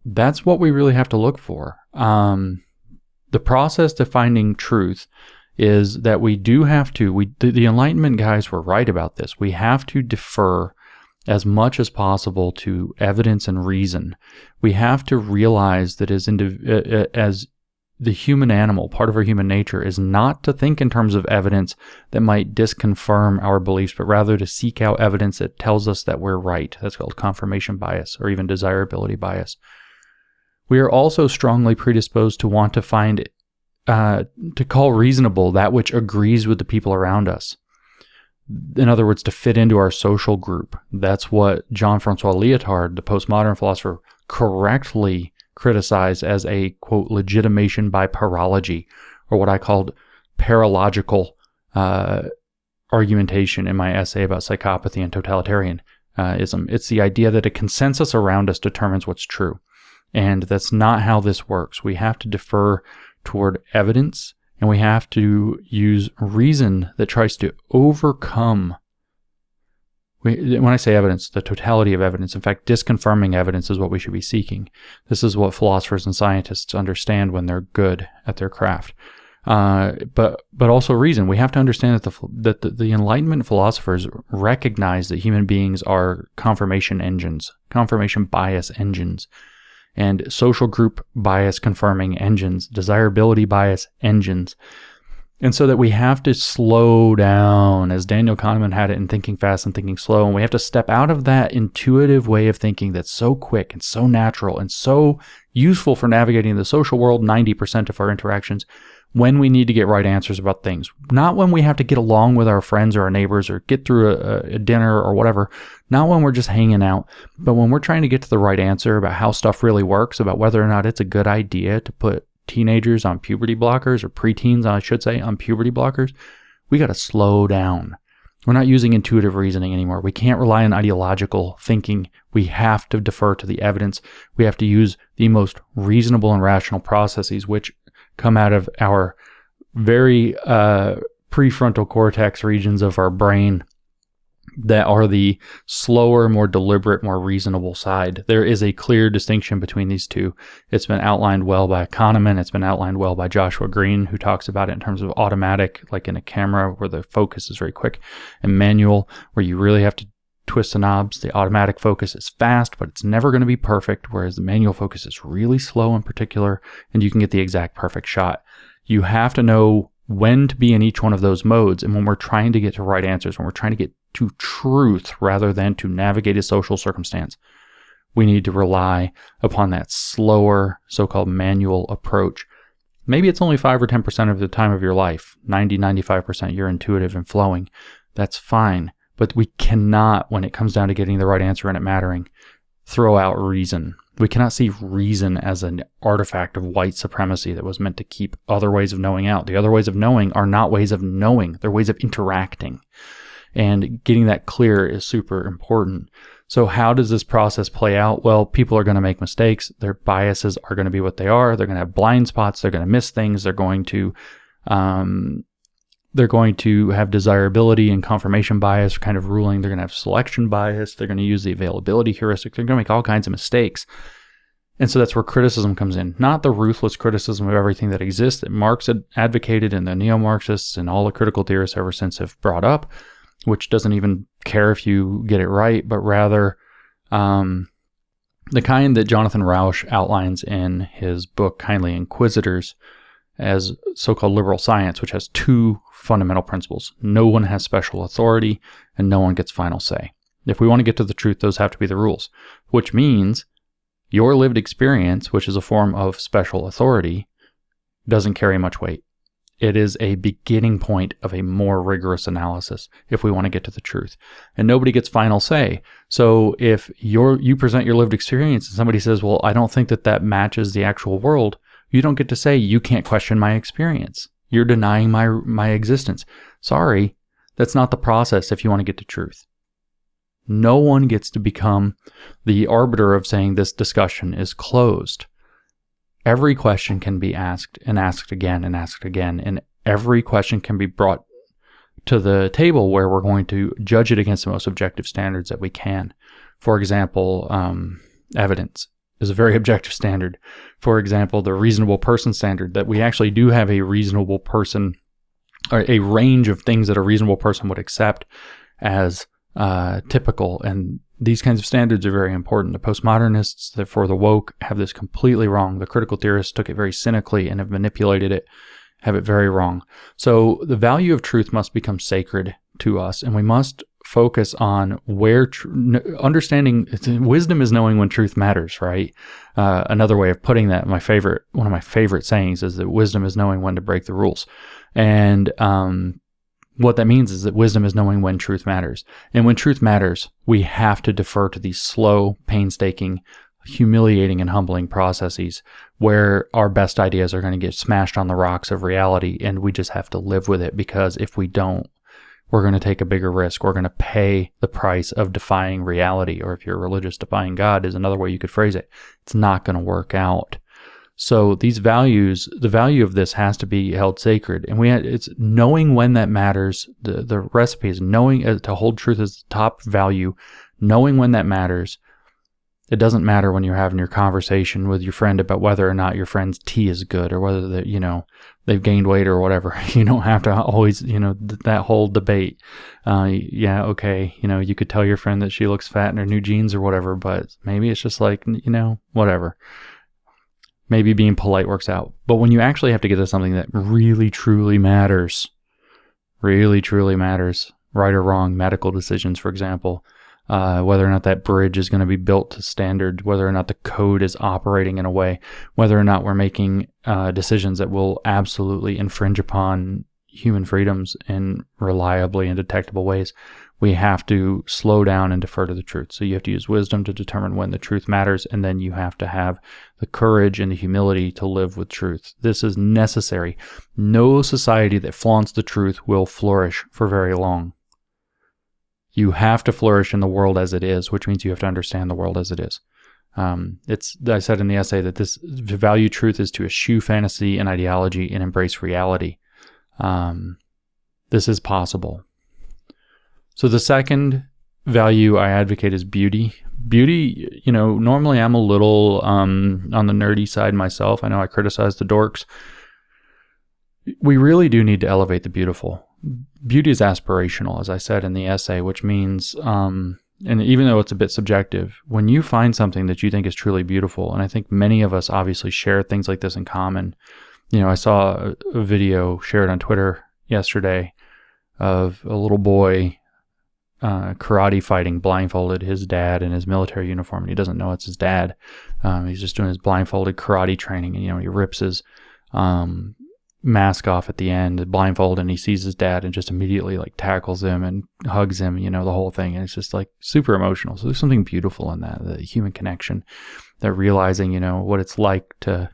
That's what we really have to look for. The process to finding truth is that we do have to, the Enlightenment guys were right about this. We have to defer as much as possible to evidence and reason. We have to realize that as the human animal, part of our human nature is not to think in terms of evidence that might disconfirm our beliefs, but rather to seek out evidence that tells us that we're right. That's called confirmation bias, or even desirability bias. We are also strongly predisposed to want to find, to call reasonable that which agrees with the people around us. In other words, to fit into our social group. That's what Jean-Francois Lyotard, the postmodern philosopher, correctly criticized as a, quote, legitimation by paralogy, or what I called paralogical argumentation in my essay about psychopathy and totalitarianism. It's the idea that a consensus around us determines what's true. And that's not how this works. We have to defer toward evidence And we have to use reason that tries to overcome. When I say evidence, the totality of evidence. In fact, disconfirming evidence is what we should be seeking. This is what philosophers and scientists understand when they're good at their craft. But also reason. We have to understand that the Enlightenment philosophers recognize that human beings are confirmation engines, confirmation bias engines, and social group bias confirming engines, desirability bias engines. And so that we have to slow down, as Daniel Kahneman had it in Thinking Fast and Thinking Slow, and we have to step out of that intuitive way of thinking that's so quick and so natural and so useful for navigating the social world, 90% of our interactions, when we need to get right answers about things. Not when we have to get along with our friends or our neighbors or get through a dinner or whatever. Not when we're just hanging out, but when we're trying to get to the right answer about how stuff really works, about whether or not it's a good idea to put teenagers on puberty blockers, or preteens, I should say, on puberty blockers. We got to slow down. We're not using intuitive reasoning anymore. We can't rely on ideological thinking. We have to defer to the evidence. We have to use the most reasonable and rational processes, which come out of our very prefrontal cortex regions of our brain that are the slower, more deliberate, more reasonable side. There is a clear distinction between these two. It's been outlined well by Kahneman. It's been outlined well by Joshua Green, who talks about it in terms of automatic, like in a camera where the focus is very quick, and manual, where you really have to twist the knobs. The automatic focus is fast, but it's never going to be perfect, whereas the manual focus is really slow in particular, and you can get the exact perfect shot. You have to know when to be in each one of those modes, and when we're trying to get to right answers, when we're trying to get to truth rather than to navigate a social circumstance, we need to rely upon that slower, so-called manual approach. Maybe it's only 5 or 10% of the time of your life. 90-95% you're intuitive and flowing. That's fine. But we cannot, when it comes down to getting the right answer and it mattering, throw out reason. We cannot see reason as an artifact of white supremacy that was meant to keep other ways of knowing out. The other ways of knowing are not ways of knowing. They're ways of interacting. And getting that clear is super important. So how does this process play out? Well, people are going to make mistakes. Their biases are going to be what they are. They're going to have blind spots. They're going to miss things. They're going to have desirability and confirmation bias kind of ruling. They're going to have selection bias. They're going to use the availability heuristic. They're going to make all kinds of mistakes. And so that's where criticism comes in. Not the ruthless criticism of everything that exists that Marx had advocated and the neo-Marxists and all the critical theorists ever since have brought up, which doesn't even care if you get it right, but rather the kind that Jonathan Rauch outlines in his book, Kindly Inquisitors, as so-called liberal science, which has two fundamental principles. No one has special authority, and no one gets final say. If we want to get to the truth, those have to be the rules, which means your lived experience, which is a form of special authority, doesn't carry much weight. It is a beginning point of a more rigorous analysis if we want to get to the truth. And nobody gets final say. So if you present your lived experience and somebody says, well, I don't think that matches the actual world, you don't get to say, you can't question my experience. You're denying my existence. Sorry, that's not the process if you want to get to truth. No one gets to become the arbiter of saying this discussion is closed. Every question can be asked and asked again and asked again, and every question can be brought to the table where we're going to judge it against the most objective standards that we can. For example, evidence is a very objective standard. For example, the reasonable person standard, that we actually do have a reasonable person, or a range of things that a reasonable person would accept as typical, and these kinds of standards are very important. The postmodernists, for the woke, have this completely wrong. The critical theorists took it very cynically and have manipulated it, have it very wrong. So the value of truth must become sacred to us, and we must focus on where understanding. Wisdom is knowing when truth matters, right? Another way of putting that, one of my favorite sayings is that wisdom is knowing when to break the rules. And what that means is that wisdom is knowing when truth matters. And when truth matters, we have to defer to these slow, painstaking, humiliating, and humbling processes where our best ideas are going to get smashed on the rocks of reality, and we just have to live with it, because if we don't, we're going to take a bigger risk. We're going to pay the price of defying reality, or if you're religious, defying God is another way you could phrase it. It's not going to work out. So these values, the value of this has to be held sacred. And it's knowing when that matters. The recipe is knowing to hold truth as the top value, knowing when that matters. It doesn't matter when you're having your conversation with your friend about whether or not your friend's tea is good or whether they've gained weight or whatever. You don't have to always, that whole debate. Okay. You could tell your friend that she looks fat in her new jeans or whatever, but maybe it's just like, whatever. Maybe being polite works out. But when you actually have to get to something that really, truly matters, right or wrong, medical decisions, for example, whether or not that bridge is going to be built to standard, whether or not the code is operating in a way, whether or not we're making decisions that will absolutely infringe upon human freedoms in reliably and detectable ways, we have to slow down and defer to the truth. So you have to use wisdom to determine when the truth matters, and then you have to have the courage and the humility to live with truth. This is necessary. No society that flaunts the truth will flourish for very long. You have to flourish in the world as it is, which means you have to understand the world as it is. I said in the essay that to value truth is to eschew fantasy and ideology and embrace reality. This is possible. So the second value I advocate is beauty. Beauty, normally I'm a little on the nerdy side myself. I know I criticize the dorks. We really do need to elevate the beautiful. Beauty is aspirational, as I said in the essay, which means, and even though it's a bit subjective, when you find something that you think is truly beautiful, and I think many of us obviously share things like this in common. I saw a video shared on Twitter yesterday of a little boy karate fighting blindfolded his dad in his military uniform, and he doesn't know it's his dad. He's just doing his blindfolded karate training, and he rips his mask off at the end, blindfolded, and he sees his dad and just immediately tackles him and hugs him, the whole thing. And it's just super emotional. So there's something beautiful in that, the human connection, that realizing, what it's like to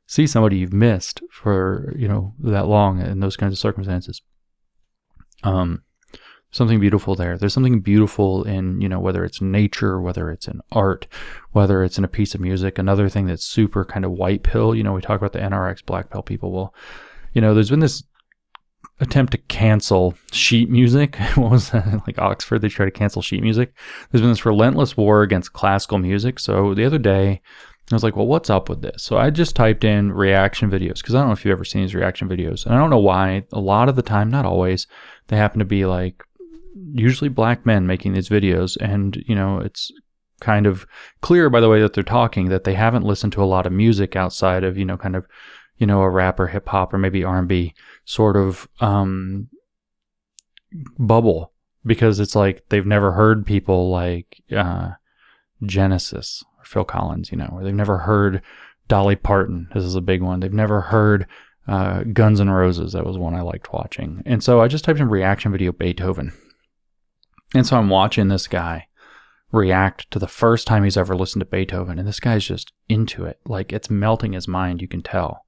see somebody you've missed for, that long in those kinds of circumstances. Something beautiful there. There's something beautiful in, whether it's nature, whether it's in art, whether it's in a piece of music. Another thing that's super kind of white pill, we talk about the NRX black pill people. Well, there's been this attempt to cancel sheet music. What was that? Like Oxford, they try to cancel sheet music. There's been this relentless war against classical music. So the other day, I was like, well, what's up with this? So I just typed in reaction videos, because I don't know if you've ever seen these reaction videos. And I don't know why. A lot of the time, not always, they happen to be usually black men making these videos, and it's kind of clear by the way that they're talking that they haven't listened to a lot of music outside of a rap or hip hop or maybe R&B sort of bubble, because it's they've never heard people like Genesis or Phil Collins, or they've never heard Dolly Parton. This is a big one. They've never heard Guns N' Roses. That was one I liked watching. And so I just typed in reaction video Beethoven. And so I'm watching this guy react to the first time he's ever listened to Beethoven. And this guy's just into it. It's melting his mind, you can tell.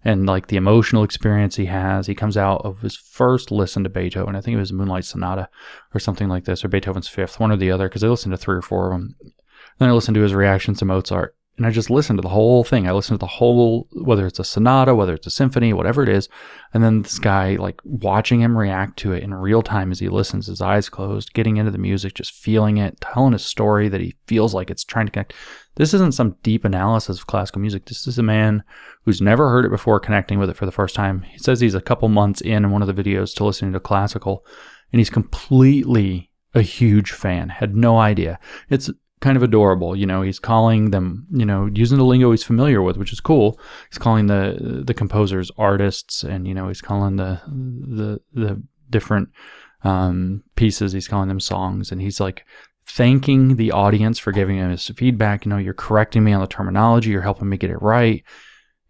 And the emotional experience he has, he comes out of his first listen to Beethoven. I think it was Moonlight Sonata or something like this, or Beethoven's Fifth, one or the other, because I listened to 3 or 4 of them. Then I listened to his reactions to Mozart. And I just listened to the whole thing. I listened to the whole, whether it's a sonata, whether it's a symphony, whatever it is. And then this guy, watching him react to it in real time as he listens, his eyes closed, getting into the music, just feeling it, telling a story that he feels like it's trying to connect. This isn't some deep analysis of classical music. This is a man who's never heard it before connecting with it for the first time. He says he's a couple months in one of the videos to listening to classical, and he's completely a huge fan. Had no idea. It's kind of adorable. He's calling them, using the lingo he's familiar with, which is cool. He's calling the composers artists, and, he's calling the different pieces, he's calling them songs, and he's thanking the audience for giving him his feedback. You're correcting me on the terminology, you're helping me get it right.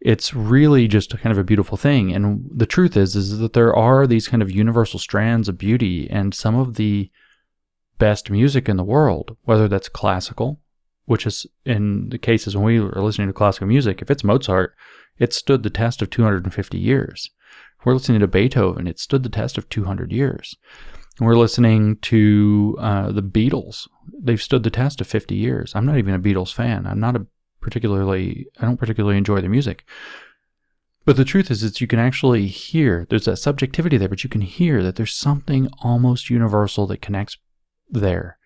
It's really just kind of a beautiful thing. And the truth is that there are these kind of universal strands of beauty, and some of the best music in the world, whether that's classical, which is in the cases when we are listening to classical music, if it's Mozart, it stood the test of 250 years. If we're listening to Beethoven, it stood the test of 200 years. And we're listening to the Beatles. They've stood the test of 50 years. I'm not even a Beatles fan. I'm not a particularly enjoy the music. But the truth is you can actually hear, there's that subjectivity there, but you can hear that there's something almost universal that connects there.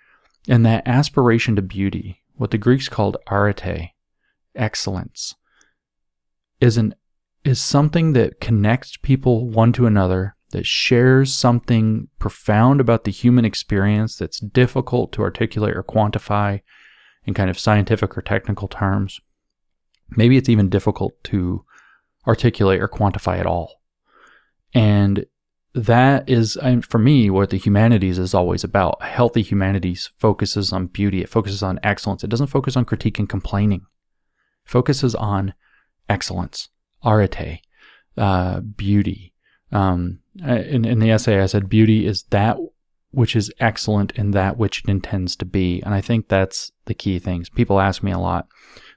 And that aspiration to beauty, what the Greeks called arete, excellence, is something that connects people one to another, that shares something profound about the human experience that's difficult to articulate or quantify in kind of scientific or technical terms. Maybe it's even difficult to articulate or quantify at all. And that is, for me, what the humanities is always about. A healthy humanities focuses on beauty. It focuses on excellence. It doesn't focus on critique and complaining. It focuses on excellence, arete, beauty. In the essay, I said beauty is that which is excellent in that which it intends to be. And I think that's the key things. People ask me a lot.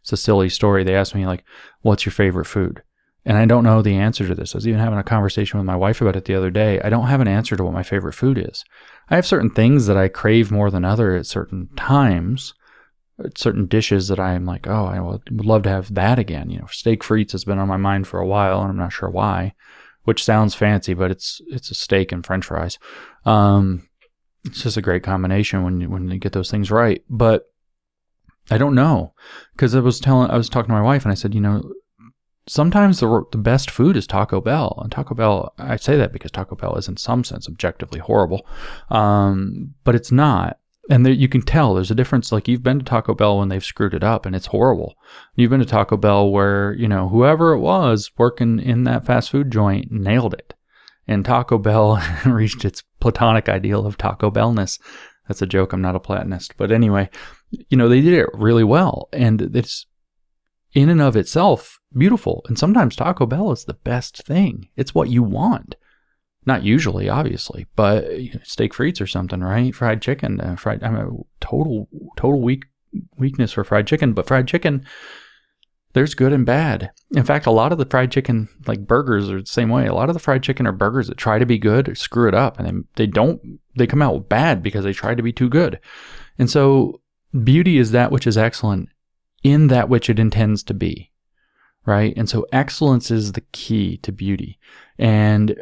It's a silly story. They ask me, like, what's your favorite food? And I don't know the answer to this. I was even having a conversation with my wife about it the other day. I don't have an answer to what my favorite food is. I have certain things that I crave more than others at certain times, certain dishes that I'm like, oh, I would love to have that again. You know, steak frites has been on my mind for a while, and I'm not sure why, which sounds fancy, but it's a steak and French fries. It's just a great combination when you get those things right. But I don't know, because I was talking to my wife, and I said, you know, sometimes the best food is Taco Bell. And Taco Bell, I say that because Taco Bell is in some sense objectively horrible, but it's not. And you can tell there's a difference. Like, you've been to Taco Bell when they've screwed it up and it's horrible. You've been to Taco Bell where, you know, whoever it was working in that fast food joint nailed it. And Taco Bell reached its platonic ideal of Taco Bellness. That's a joke. I'm not a Platonist. But anyway, you know, they did it really well. And it's in and of itself beautiful. And sometimes Taco Bell is the best thing. It's what you want. Not usually, obviously, but steak frites or something, right? Fried chicken, I'm a total weakness for fried chicken, but fried chicken, there's good and bad. In fact, a lot of the fried chicken, like burgers, are the same way. A lot of the fried chicken are burgers that try to be good or screw it up, and they come out bad because they try to be too good. And so beauty is that which is excellent in that which it intends to be, right? And so excellence is the key to beauty. And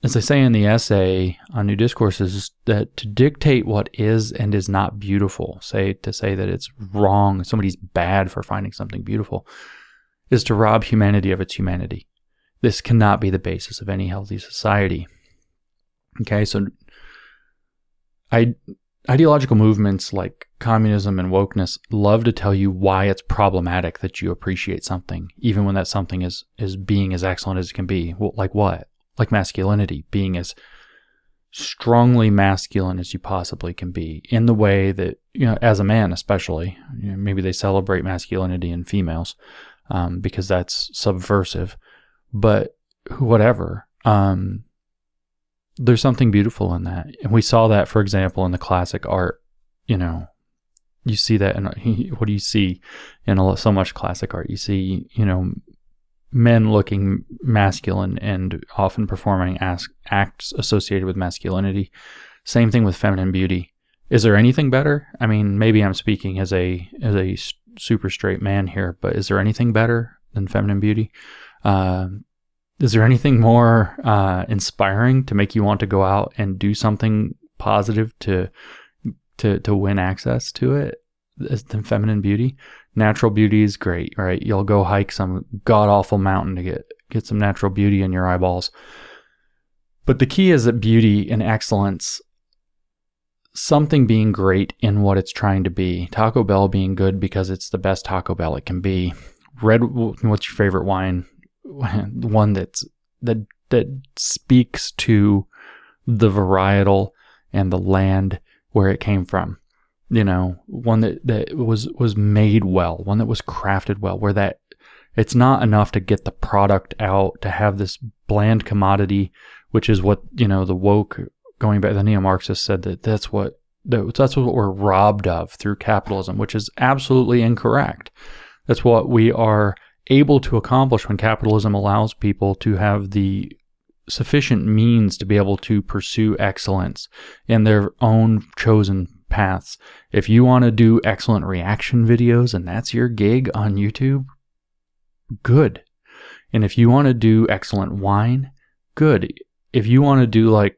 as I say in the essay on New Discourses, that to dictate what is and is not beautiful, to say that it's wrong, somebody's bad for finding something beautiful, is to rob humanity of its humanity. This cannot be the basis of any healthy society. Okay, so ideological movements like communism and wokeness love to tell you why it's problematic that you appreciate something, even when that something is being as excellent as it can be. Well, like what? Like masculinity, being as strongly masculine as you possibly can be, in the way that, you know, as a man especially, you know, maybe they celebrate masculinity in females because that's subversive, but whatever. There's something beautiful in that. And we saw that, for example, in the classic art. You know, you see that what do you see in so much classic art? You see, you know, men looking masculine and often performing acts associated with masculinity. Same thing with feminine beauty. Is there anything better? I mean, maybe I'm speaking as a super straight man here, but is there anything better than feminine beauty? Is there anything more inspiring to make you want to go out and do something positive to win access to it than feminine beauty? Natural beauty is great, right? You'll go hike some god-awful mountain to get some natural beauty in your eyeballs. But the key is that beauty and excellence, something being great in what it's trying to be. Taco Bell being good because it's the best Taco Bell it can be. What's your favorite wine? One that speaks to the varietal and the land where it came from. You know, one that was made well, one that was crafted well, where that it's not enough to get the product out, to have this bland commodity, which is what, you know, the woke, going back, the neo-Marxists said that's what we're robbed of through capitalism, which is absolutely incorrect. That's what we are able to accomplish when capitalism allows people to have the sufficient means to be able to pursue excellence in their own chosen paths. If you want to do excellent reaction videos and that's your gig on YouTube, good. And if you want to do excellent wine, good. If you want to do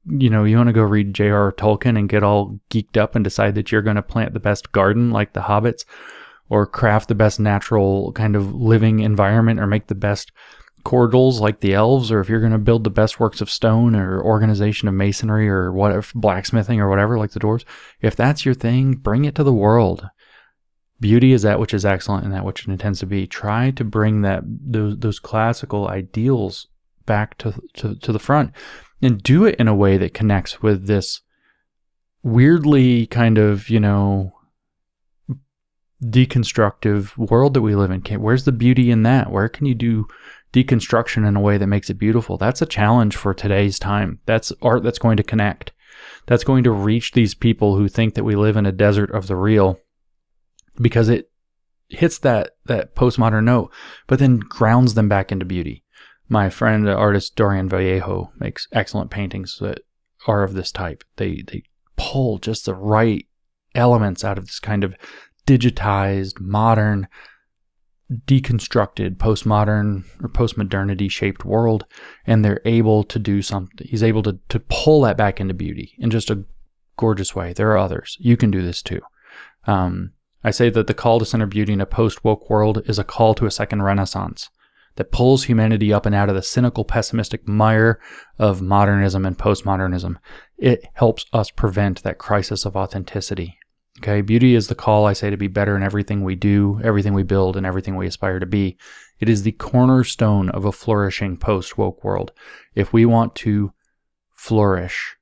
you want to go read J.R. Tolkien and get all geeked up and decide that you're going to plant the best garden like the hobbits, or craft the best natural kind of living environment, or make the best cordials like the elves, or if you're going to build the best works of stone or organization of masonry or whatever, blacksmithing or whatever like the dwarves, if that's your thing, bring it to the world. Beauty is that which is excellent and that which it intends to be. Try to bring those classical ideals back to the front, and do it in a way that connects with this weirdly kind of, deconstructive world that we live in. Where's the beauty in that? Where can you do deconstruction in a way that makes it beautiful? That's a challenge for today's time. That's art that's going to connect. That's going to reach these people who think that we live in a desert of the real, because it hits that postmodern note, but then grounds them back into beauty. My friend, the artist Dorian Vallejo, makes excellent paintings that are of this type. They pull just the right elements out of this kind of digitized, modern, deconstructed, postmodern or postmodernity shaped world, and they're able to do something. He's able to pull that back into beauty in just a gorgeous way. There are others. You can do this too. I say that the call to center beauty in a post-woke world is a call to a second renaissance that pulls humanity up and out of the cynical, pessimistic mire of modernism and postmodernism. It helps us prevent that crisis of authenticity. Okay, beauty is the call, I say, to be better in everything we do, everything we build, and everything we aspire to be. It is the cornerstone of a flourishing post-woke world. If we want to flourish,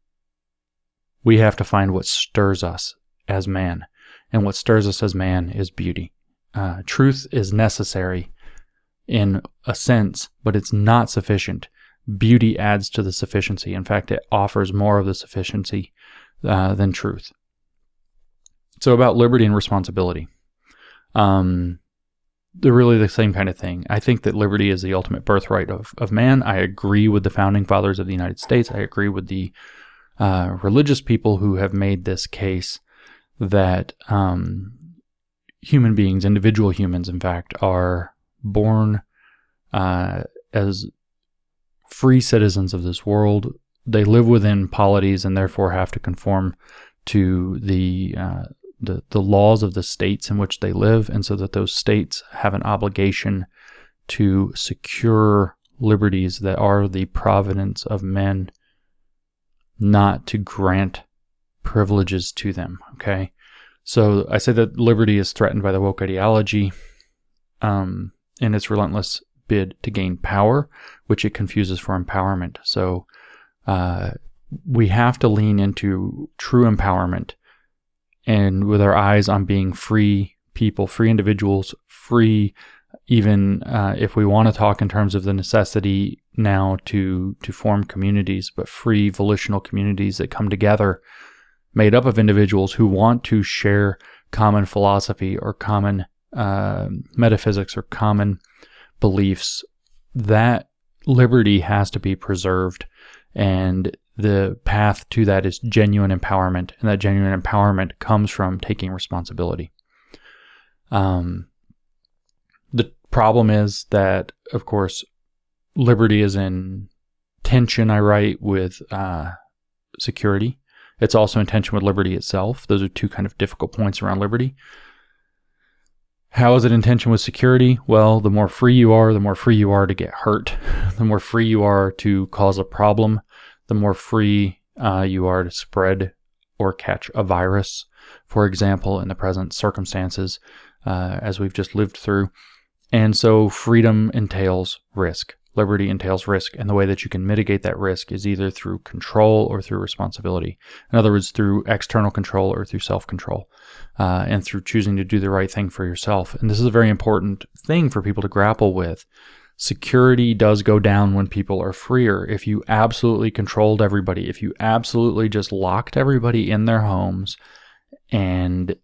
we have to find what stirs us as man. And what stirs us as man is beauty. Truth is necessary in a sense, but it's not sufficient. Beauty adds to the sufficiency. In fact, it offers more of the sufficiency than truth. So about liberty and responsibility. They're really the same kind of thing. I think that liberty is the ultimate birthright of man. I agree with the founding fathers of the United States. I agree with the religious people who have made this case that human beings, individual humans, in fact, are born as free citizens of this world. They live within polities and therefore have to conform to the laws of the states in which they live, and so that those states have an obligation to secure liberties that are the providence of men, not to grant privileges to them. Okay, so I say that liberty is threatened by the woke ideology in its relentless bid to gain power, which it confuses for empowerment. So we have to lean into true empowerment, and with our eyes on being free people, free individuals, free even if we want to talk in terms of the necessity now to form communities, but free volitional communities that come together, made up of individuals who want to share common philosophy or common metaphysics or common beliefs. That liberty has to be preserved, and the path to that is genuine empowerment, and that genuine empowerment comes from taking responsibility. The problem is that, of course, liberty is in tension, I write, with security. It's also in tension with liberty itself. Those are two kind of difficult points around liberty. How is it in tension with security? Well, the more free you are, the more free you are to get hurt. The more free you are to cause a problem, the more free you are to spread or catch a virus, for example, in the present circumstances, as we've just lived through. And so freedom entails risk. Liberty entails risk, and the way that you can mitigate that risk is either through control or through responsibility. In other words, through external control or through self-control, and through choosing to do the right thing for yourself. And this is a very important thing for people to grapple with. Security does go down when people are freer. If you absolutely controlled everybody, if you absolutely just locked everybody in their homes and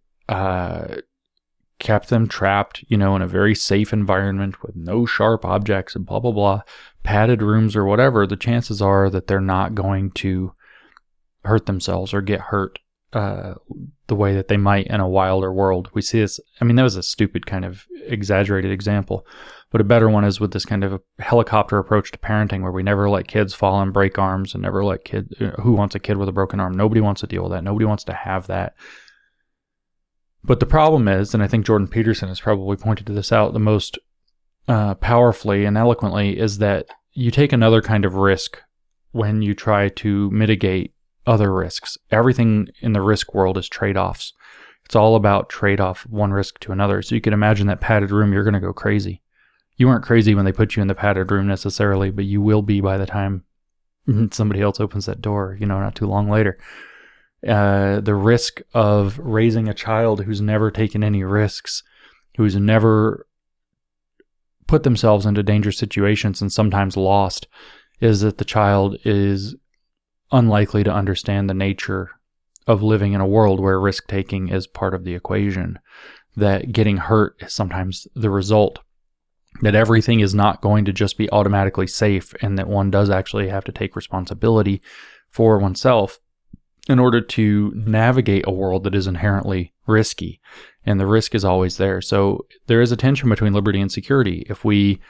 kept them trapped, in a very safe environment with no sharp objects and blah, blah, blah, padded rooms or whatever, the chances are that they're not going to hurt themselves or get hurt the way that they might in a wilder world. We see this. I mean, that was a stupid kind of exaggerated example, but a better one is with this kind of helicopter approach to parenting, where we never let kids fall and break arms, and never let kids. Who wants a kid with a broken arm? Nobody wants to deal with that. Nobody wants to have that. But the problem is, and I think Jordan Peterson has probably pointed to this out the most powerfully and eloquently, is that you take another kind of risk when you try to mitigate other risks. Everything in the risk world is trade-offs. It's all about trade-off, one risk to another. So you can imagine that padded room, you're going to go crazy. You weren't crazy when they put you in the padded room necessarily, but you will be by the time somebody else opens that door, not too long later. The risk of raising a child who's never taken any risks, who's never put themselves into dangerous situations and sometimes lost, is that the child is unlikely to understand the nature of living in a world where risk-taking is part of the equation, that getting hurt is sometimes the result, that everything is not going to just be automatically safe, and that one does actually have to take responsibility for oneself in order to navigate a world that is inherently risky, and the risk is always there. So there is a tension between liberty and security. If we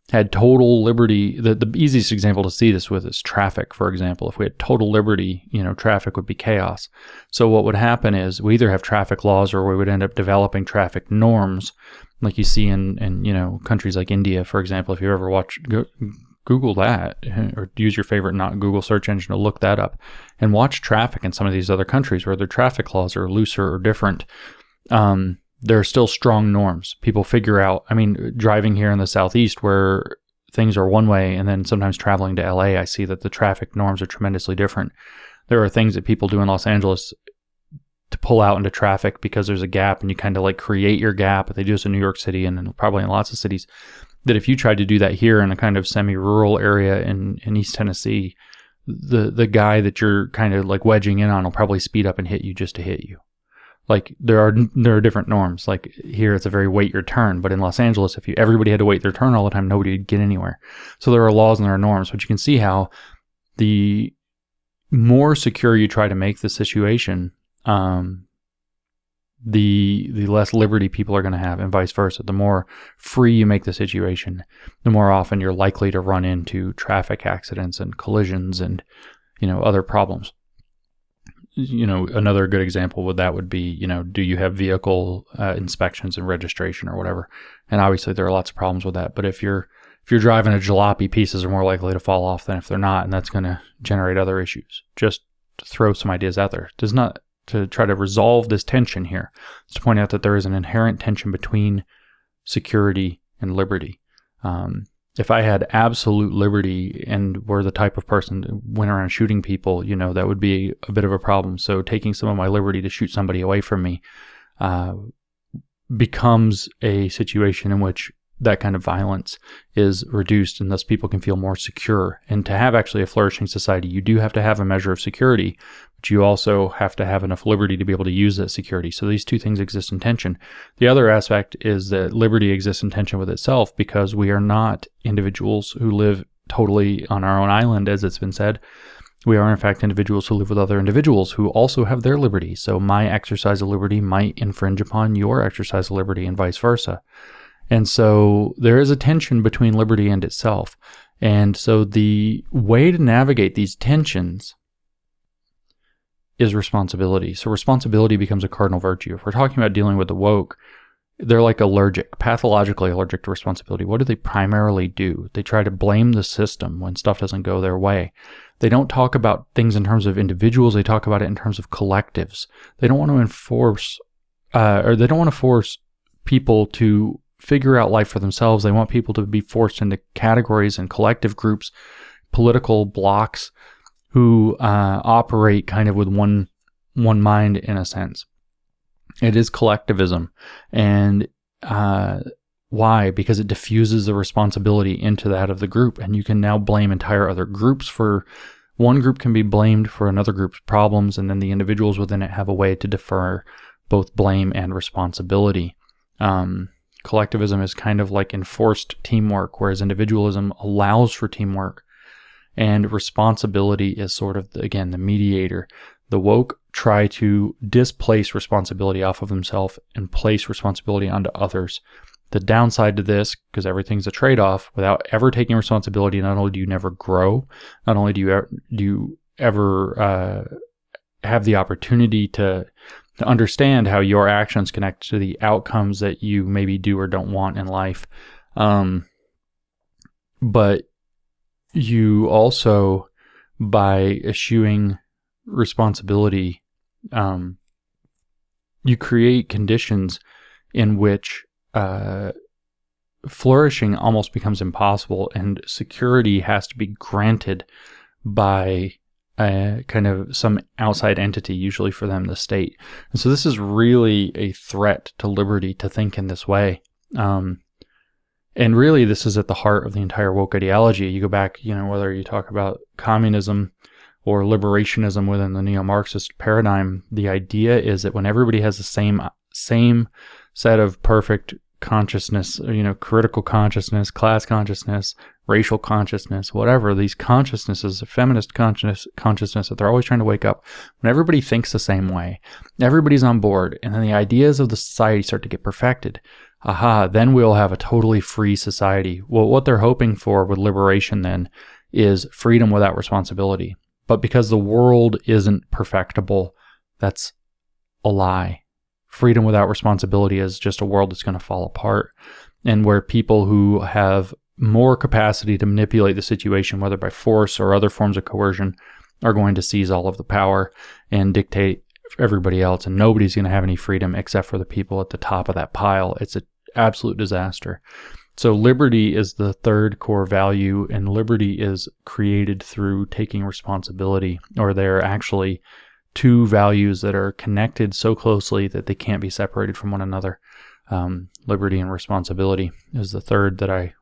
had total liberty, the easiest example to see this with is traffic, for example. If we had total liberty, traffic would be chaos. So what would happen is we either have traffic laws, or we would end up developing traffic norms, like you see in countries like India, for example. If you ever Google that, or use your favorite not Google search engine to look that up, and watch traffic in some of these other countries where their traffic laws are looser or different. There are still strong norms. People figure out, driving here in the Southeast where things are one way, and then sometimes traveling to LA, I see that the traffic norms are tremendously different. There are things that people do in Los Angeles to pull out into traffic because there's a gap, and you kind of like create your gap. They do this in New York City and probably in lots of cities, that if you tried to do that here in a kind of semi-rural area in East Tennessee, the guy that you're kind of like wedging in on will probably speed up and hit you just to hit you. Like there are different norms. Like here it's a very wait your turn, but in Los Angeles, if everybody had to wait their turn all the time, nobody would get anywhere. So there are laws and there are norms, but you can see how the more secure you try to make the situation, the less liberty people are going to have, and vice versa. The more free you make the situation, the more often you're likely to run into traffic accidents and collisions and other problems. Another good example with that would be, do you have vehicle inspections and registration or whatever? And obviously there are lots of problems with that. But if you're driving a jalopy, pieces are more likely to fall off than if they're not, and that's going to generate other issues. Just to throw some ideas out there. Does not to try to resolve this tension here. It's to point out that there is an inherent tension between security and liberty. If I had absolute liberty and were the type of person that went around shooting people, that would be a bit of a problem. So taking some of my liberty to shoot somebody away from me becomes a situation in which that kind of violence is reduced, and thus people can feel more secure. And to have actually a flourishing society, you do have to have a measure of security, but you also have to have enough liberty to be able to use that security. So these two things exist in tension. The other aspect is that liberty exists in tension with itself, because we are not individuals who live totally on our own island, as it's been said. We are, in fact, individuals who live with other individuals who also have their liberty. So my exercise of liberty might infringe upon your exercise of liberty, and vice versa. And so there is a tension between liberty and itself. And so the way to navigate these tensions is responsibility. So responsibility becomes a cardinal virtue. If we're talking about dealing with the woke, they're like pathologically allergic to responsibility. What do they primarily do? They try to blame the system when stuff doesn't go their way. They don't talk about things in terms of individuals. They talk about it in terms of collectives. They don't want to force people to figure out life for themselves. They want people to be forced into categories and collective groups, political blocks, who operate kind of with one mind in a sense. It is collectivism. And why? Because it diffuses the responsibility into that of the group, and you can now blame entire other groups for, one group can be blamed for another group's problems, and then the individuals within it have a way to defer both blame and responsibility. Collectivism is kind of like enforced teamwork, whereas individualism allows for teamwork. And responsibility is sort of, again, the mediator, The woke try to displace responsibility off of themselves and place responsibility onto others. The downside to this, because everything's a trade-off, without ever taking responsibility, not only do you never grow, not only do you ever have the opportunity to understand how your actions connect to the outcomes that you maybe do or don't want in life. But you also, by eschewing responsibility, you create conditions in which flourishing almost becomes impossible, and security has to be granted by kind of some outside entity, usually for them the state. And so this is really a threat to liberty to think in this way. And really, this is at the heart of the entire woke ideology. You go back, whether you talk about communism or liberationism within the neo-Marxist paradigm, the idea is that when everybody has the same set of perfect consciousness, critical consciousness, class consciousness, racial consciousness, whatever, these consciousnesses, feminist consciousness that they're always trying to wake up. When everybody thinks the same way, everybody's on board, and then the ideas of the society start to get perfected. Then we'll have a totally free society. Well, what they're hoping for with liberation then is freedom without responsibility. But because the world isn't perfectible, that's a lie. Freedom without responsibility is just a world that's going to fall apart, and where people who have more capacity to manipulate the situation, whether by force or other forms of coercion, are going to seize all of the power and dictate for everybody else, and nobody's going to have any freedom except for the people at the top of that pile. It's an absolute disaster. So liberty is the third core value, and liberty is created through taking responsibility, or they're actually two values that are connected so closely that they can't be separated from one another. Liberty and responsibility is the third that I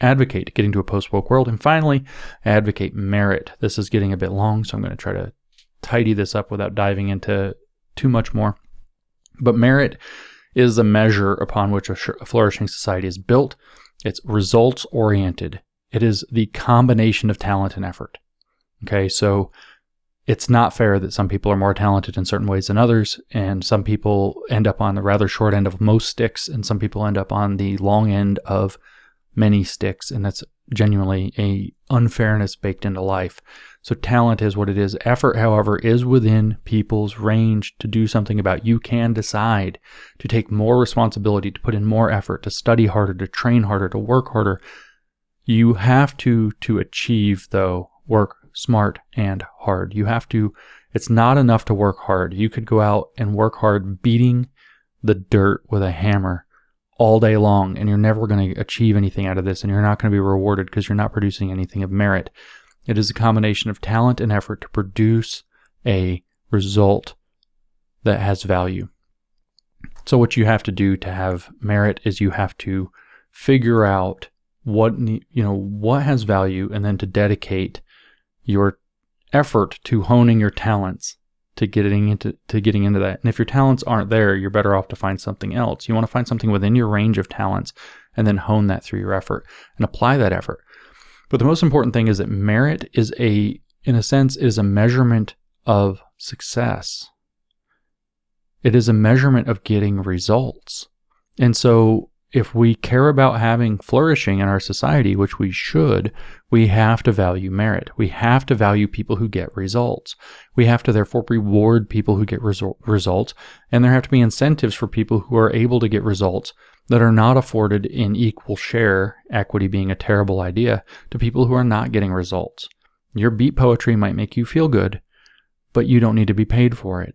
advocate getting to a post-woke world. And finally, I advocate merit. This is getting a bit long, so I'm going to try to tidy this up without diving into too much more. But merit is the measure upon which a flourishing society is built. It's results-oriented. It is the combination of talent and effort. Okay, so it's not fair that some people are more talented in certain ways than others, and some people end up on the rather short end of most sticks, and some people end up on the long end of many sticks, and that's genuinely a unfairness baked into life. So talent is what it is. Effort, however, is within people's range to do something about. You can decide to take more responsibility, to put in more effort, to study harder, to train harder, to work harder. You have to achieve, though, work smart and hard. You have to, it's not enough to work hard. You could go out and work hard beating the dirt with a hammer all day long, and you're never going to achieve anything out of this, and you're not going to be rewarded because you're not producing anything of merit. It is a combination of talent and effort to produce a result that has value. So what you have to do to have merit is you have to figure out what has value, and then to dedicate your effort to honing your talents, to getting into that. And if your talents aren't there, you're better off to find something else. You want to find something within your range of talents and then hone that through your effort and apply that effort. But the most important thing is that merit is in a sense, a measurement of success. It is a measurement of getting results. And so if we care about having flourishing in our society, which we should, we have to value merit. We have to value people who get results. We have to therefore reward people who get results, and there have to be incentives for people who are able to get results that are not afforded in equal share, equity being a terrible idea, to people who are not getting results. Your beat poetry might make you feel good, but you don't need to be paid for it.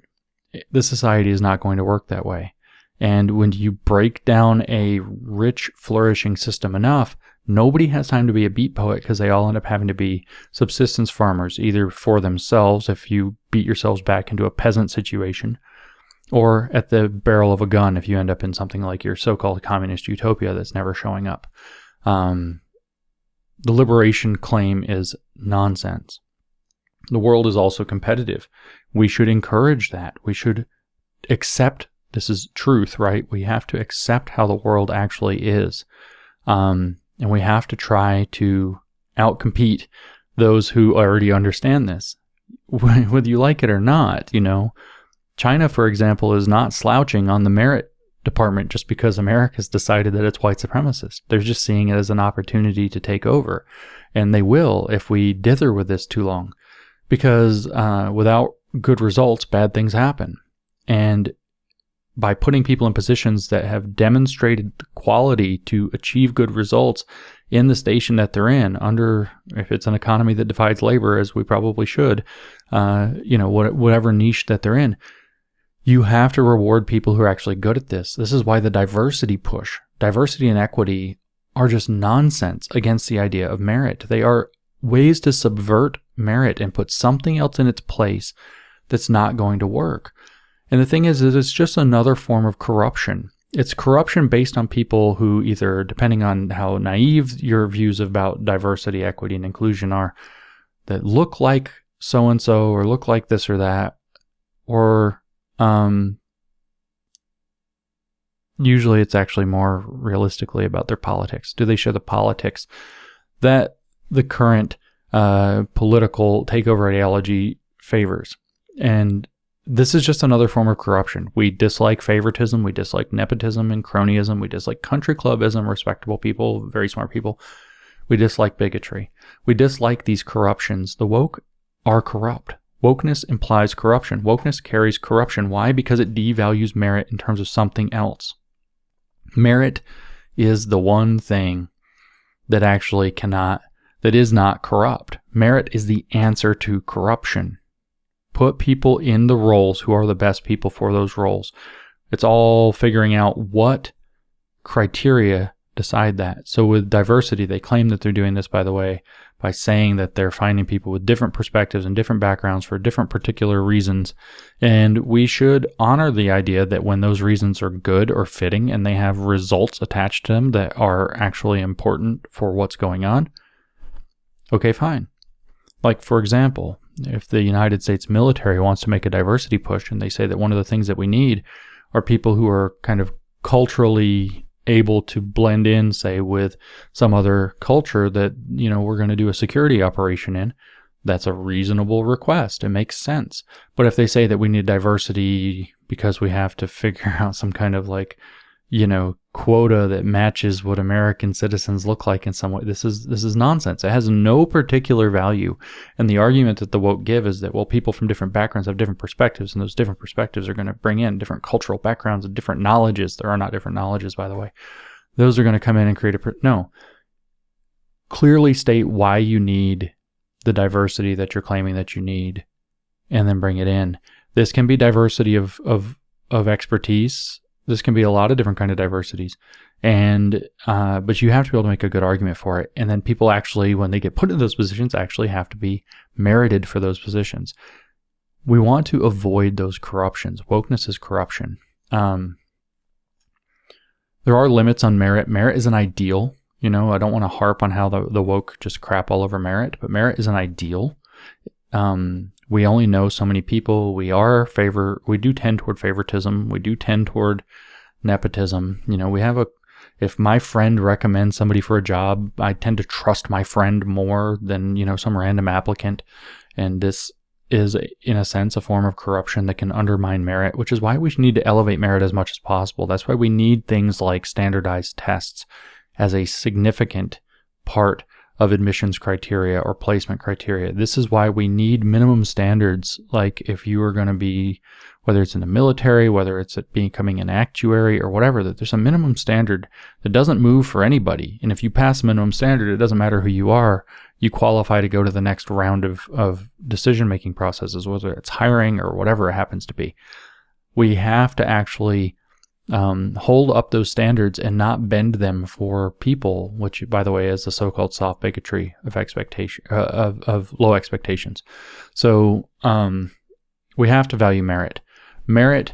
The society is not going to work that way. And when you break down a rich, flourishing system enough, nobody has time to be a beat poet because they all end up having to be subsistence farmers, either for themselves if you beat yourselves back into a peasant situation, or at the barrel of a gun if you end up in something like your so-called communist utopia that's never showing up. The liberation claim is nonsense. The world is also competitive. We should encourage that. We should accept this is truth, right? We have to accept how the world actually is. And we have to try to outcompete those who already understand this. whether you like it or not. China, for example, is not slouching on the merit department just because America's decided that it's white supremacist. They're just seeing it as an opportunity to take over. And they will if we dither with this too long. Because without good results, bad things happen. And by putting people in positions that have demonstrated quality to achieve good results in the station that they're in, if it's an economy that divides labor, as we probably should, whatever niche that they're in, you have to reward people who are actually good at this. This is why the diversity and equity are just nonsense against the idea of merit. They are ways to subvert merit and put something else in its place that's not going to work. And the thing is it's just another form of corruption. It's corruption based on people who either, depending on how naive your views about diversity, equity, and inclusion are, that look like so-and-so or look like this or that, or usually it's actually more realistically about their politics. Do they show the politics that the current political takeover ideology favors? And this is just another form of corruption. We dislike favoritism. We dislike nepotism and cronyism. We dislike country clubism, respectable people, very smart people. We dislike bigotry. We dislike these corruptions. The woke are corrupt. Wokeness implies corruption. Wokeness carries corruption. Why? Because it devalues merit in terms of something else. Merit is the one thing that actually that is not corrupt. Merit is the answer to corruption. Put people in the roles who are the best people for those roles. It's all figuring out what criteria decide that. So with diversity, they claim that they're doing this, by the way, by saying that they're finding people with different perspectives and different backgrounds for different particular reasons. And we should honor the idea that when those reasons are good or fitting and they have results attached to them that are actually important for what's going on, okay, fine. Like, for example, if the United States military wants to make a diversity push and they say that one of the things that we need are people who are kind of culturally able to blend in, say, with some other culture that, we're going to do a security operation in, that's a reasonable request. It makes sense. But if they say that we need diversity because we have to figure out some kind of quota that matches what American citizens look like in some way, this is nonsense. It has no particular value. And the argument that the woke give is that, well, people from different backgrounds have different perspectives, and those different perspectives are going to bring in different cultural backgrounds and different knowledges. There are not different knowledges, by the way. Those are going to come in and create no. Clearly state why you need the diversity that you're claiming that you need, and then bring it in. This can be diversity of expertise. This can be a lot of different kind of diversities, and but you have to be able to make a good argument for it. And then people actually, when they get put in those positions, actually have to be merited for those positions. We want to avoid those corruptions. Wokeness is corruption. There are limits on merit. Merit is an ideal. I don't want to harp on how the woke just crap all over merit, but merit is an ideal. We only know so many people. We do tend toward favoritism. We do tend toward nepotism. If my friend recommends somebody for a job, I tend to trust my friend more than, some random applicant. And this is, in a sense, a form of corruption that can undermine merit, which is why we need to elevate merit as much as possible. That's why we need things like standardized tests as a significant part of admissions criteria or placement criteria. This is why we need minimum standards. Like if you are going to be, whether it's in the military, whether it's at becoming an actuary or whatever, that there's a minimum standard that doesn't move for anybody. And if you pass the minimum standard, it doesn't matter who you are, you qualify to go to the next round of decision-making processes, whether it's hiring or whatever it happens to be. We have to actually hold up those standards and not bend them for people, which, by the way, is the so-called soft bigotry of expectation of low expectations. So we have to value merit. Merit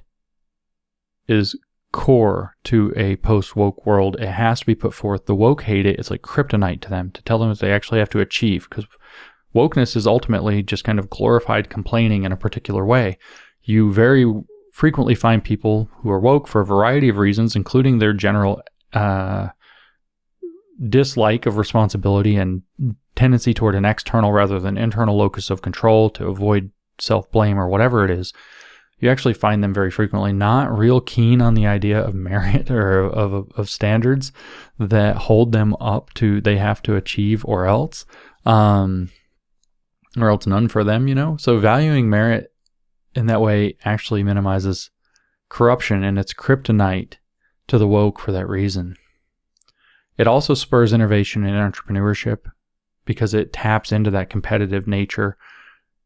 is core to a post-woke world. It has to be put forth. The woke hate it. It's like kryptonite to them, to tell them that they actually have to achieve, because wokeness is ultimately just kind of glorified complaining in a particular way. You very frequently find people who are woke for a variety of reasons, including their general dislike of responsibility and tendency toward an external rather than internal locus of control to avoid self-blame or whatever it is, you actually find them very frequently not real keen on the idea of merit or of standards that hold them up to they have to achieve or else none for them. So valuing merit in that way actually minimizes corruption, and it's kryptonite to the woke for that reason. It also spurs innovation and entrepreneurship because it taps into that competitive nature.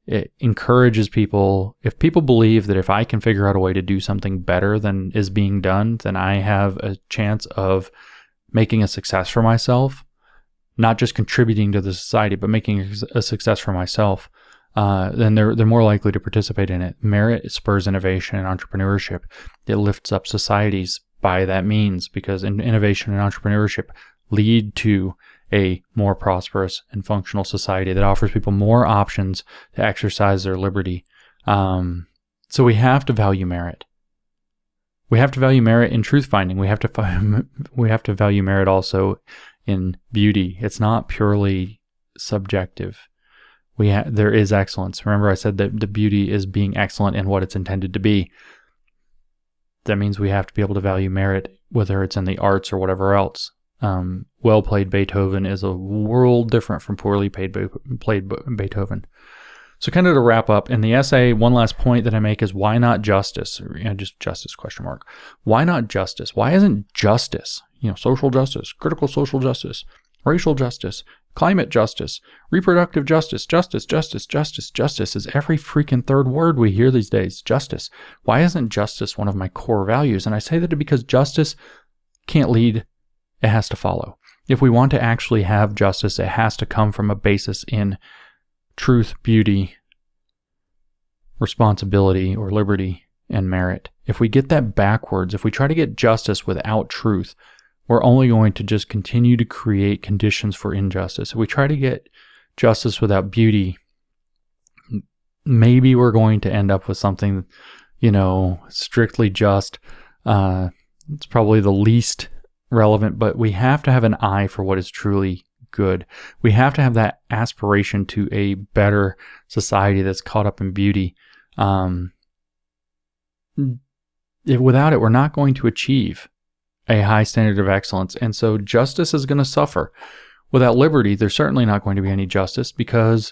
It encourages people. If people believe that if I can figure out a way to do something better than is being done, then I have a chance of making a success for myself, not just contributing to the society, but making a success for myself, then they're more likely to participate in it. Merit spurs innovation and entrepreneurship. It lifts up societies by that means, because innovation and entrepreneurship lead to a more prosperous and functional society that offers people more options to exercise their liberty. So we have to value merit. We have to value merit in truth finding. We have to value merit also in beauty. It's not purely subjective. There is excellence. Remember, I said that the beauty is being excellent in what it's intended to be. That means we have to be able to value merit, whether it's in the arts or whatever else. Well-played Beethoven is a world different from poorly played Beethoven. So kind of to wrap up, in the essay, one last point that I make is why not justice? Just justice, ? Why not justice? Why isn't justice, social justice, critical social justice, racial justice, climate justice, reproductive justice is every freaking third word we hear these days. Justice. Why isn't justice one of my core values? And I say that because justice can't lead, it has to follow. If we want to actually have justice, it has to come from a basis in truth, beauty, responsibility, or liberty, and merit. If we get that backwards, if we try to get justice without truth, we're only going to just continue to create conditions for injustice. If we try to get justice without beauty, maybe we're going to end up with something, strictly just. It's probably the least relevant, but we have to have an eye for what is truly good. We have to have that aspiration to a better society that's caught up in beauty. Without it, we're not going to achieve a high standard of excellence. And so justice is going to suffer. Without liberty, there's certainly not going to be any justice, because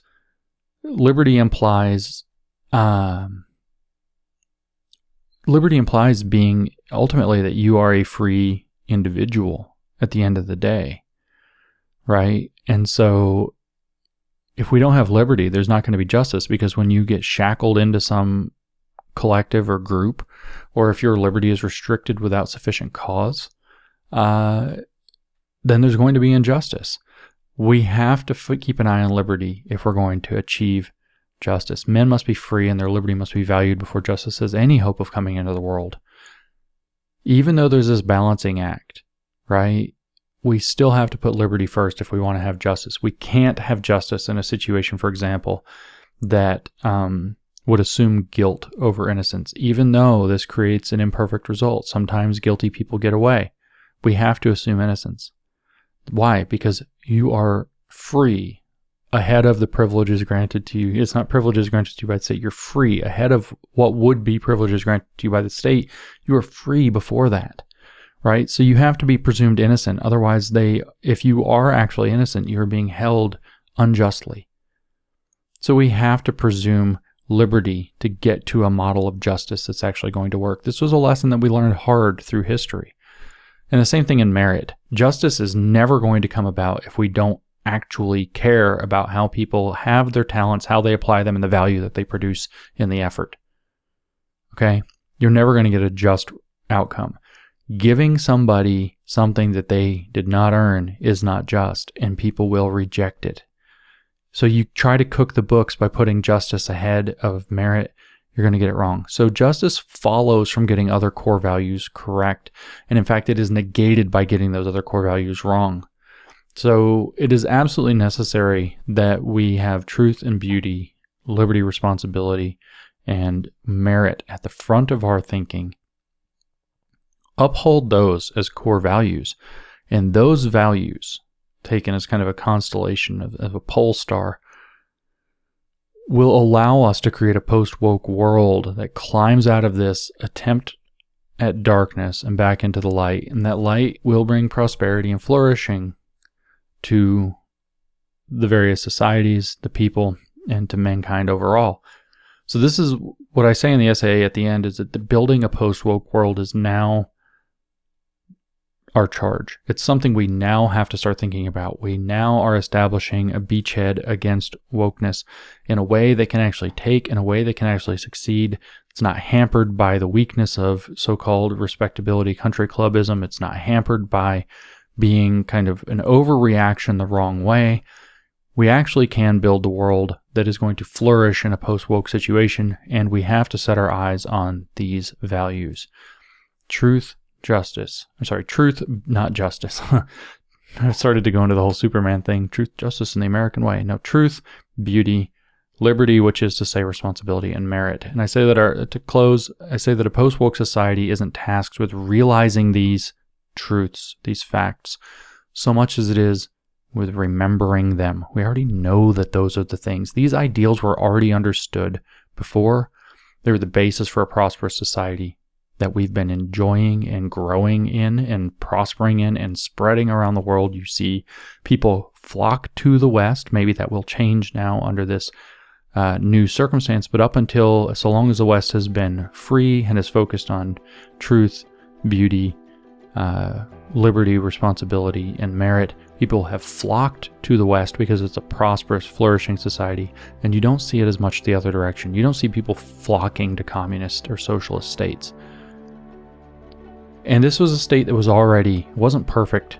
liberty implies being ultimately that you are a free individual at the end of the day, right? And so if we don't have liberty, there's not going to be justice, because when you get shackled into some collective or group, or if your liberty is restricted without sufficient cause, then there's going to be injustice. We have to keep an eye on liberty if we're going to achieve justice. Men must be free and their liberty must be valued before justice has any hope of coming into the world. Even though there's this balancing act, right? We still have to put liberty first if we want to have justice. We can't have justice in a situation, for example, that would assume guilt over innocence, even though this creates an imperfect result. Sometimes guilty people get away. We have to assume innocence. Why? Because you are free ahead of the privileges granted to you. It's not privileges granted to you by the state. You're free ahead of what would be privileges granted to you by the state. You are free before that, right? So you have to be presumed innocent. Otherwise, if you are actually innocent, you're being held unjustly. So we have to presume liberty to get to a model of justice that's actually going to work. This was a lesson that we learned hard through history. And the same thing in merit. Justice is never going to come about if we don't actually care about how people have their talents, how they apply them, and the value that they produce in the effort. Okay? You're never going to get a just outcome. Giving somebody something that they did not earn is not just, and people will reject it. So you try to cook the books by putting justice ahead of merit, you're going to get it wrong. So justice follows from getting other core values correct. And in fact, it is negated by getting those other core values wrong. So it is absolutely necessary that we have truth and beauty, liberty, responsibility, and merit at the front of our thinking. Uphold those as core values. And those values, taken as kind of a constellation of a pole star, will allow us to create a post-woke world that climbs out of this attempt at darkness and back into the light. And that light will bring prosperity and flourishing to the various societies, the people, and to mankind overall. So this is what I say in the essay at the end, is that building a post-woke world is now our charge. It's something we now have to start thinking about. We now are establishing a beachhead against wokeness in a way that can actually take, in a way that can actually succeed. It's not hampered by the weakness of so-called respectability country clubism. It's not hampered by being kind of an overreaction the wrong way. We actually can build the world that is going to flourish in a post-woke situation, and we have to set our eyes on these values. Truth, not justice. I've started to go into the whole Superman thing. Truth, justice, in the American way. No, truth, beauty, liberty, which is to say responsibility, and merit. And I say that I say that a post-woke society isn't tasked with realizing these truths, these facts, so much as it is with remembering them. We already know that those are the things. These ideals were already understood before. They were the basis for a prosperous society that we've been enjoying and growing in and prospering in and spreading around the world. You see people flock to the West. Maybe that will change now under this new circumstance, but up until, so long as the West has been free and has focused on truth, beauty, liberty, responsibility, and merit, people have flocked to the West because it's a prosperous, flourishing society, and you don't see it as much the other direction. You don't see people flocking to communist or socialist states. And this was a state that wasn't perfect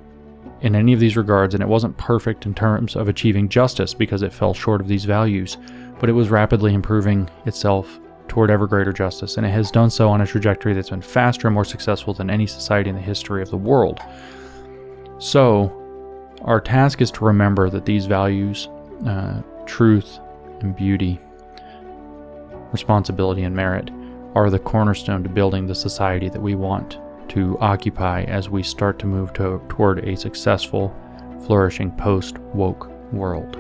in any of these regards, and it wasn't perfect in terms of achieving justice because it fell short of these values, but it was rapidly improving itself toward ever greater justice, and it has done so on a trajectory that's been faster and more successful than any society in the history of the world. So, our task is to remember that these values, truth and beauty, responsibility and merit, are the cornerstone to building the society that we want to occupy as we start to move toward a successful, flourishing post-woke world.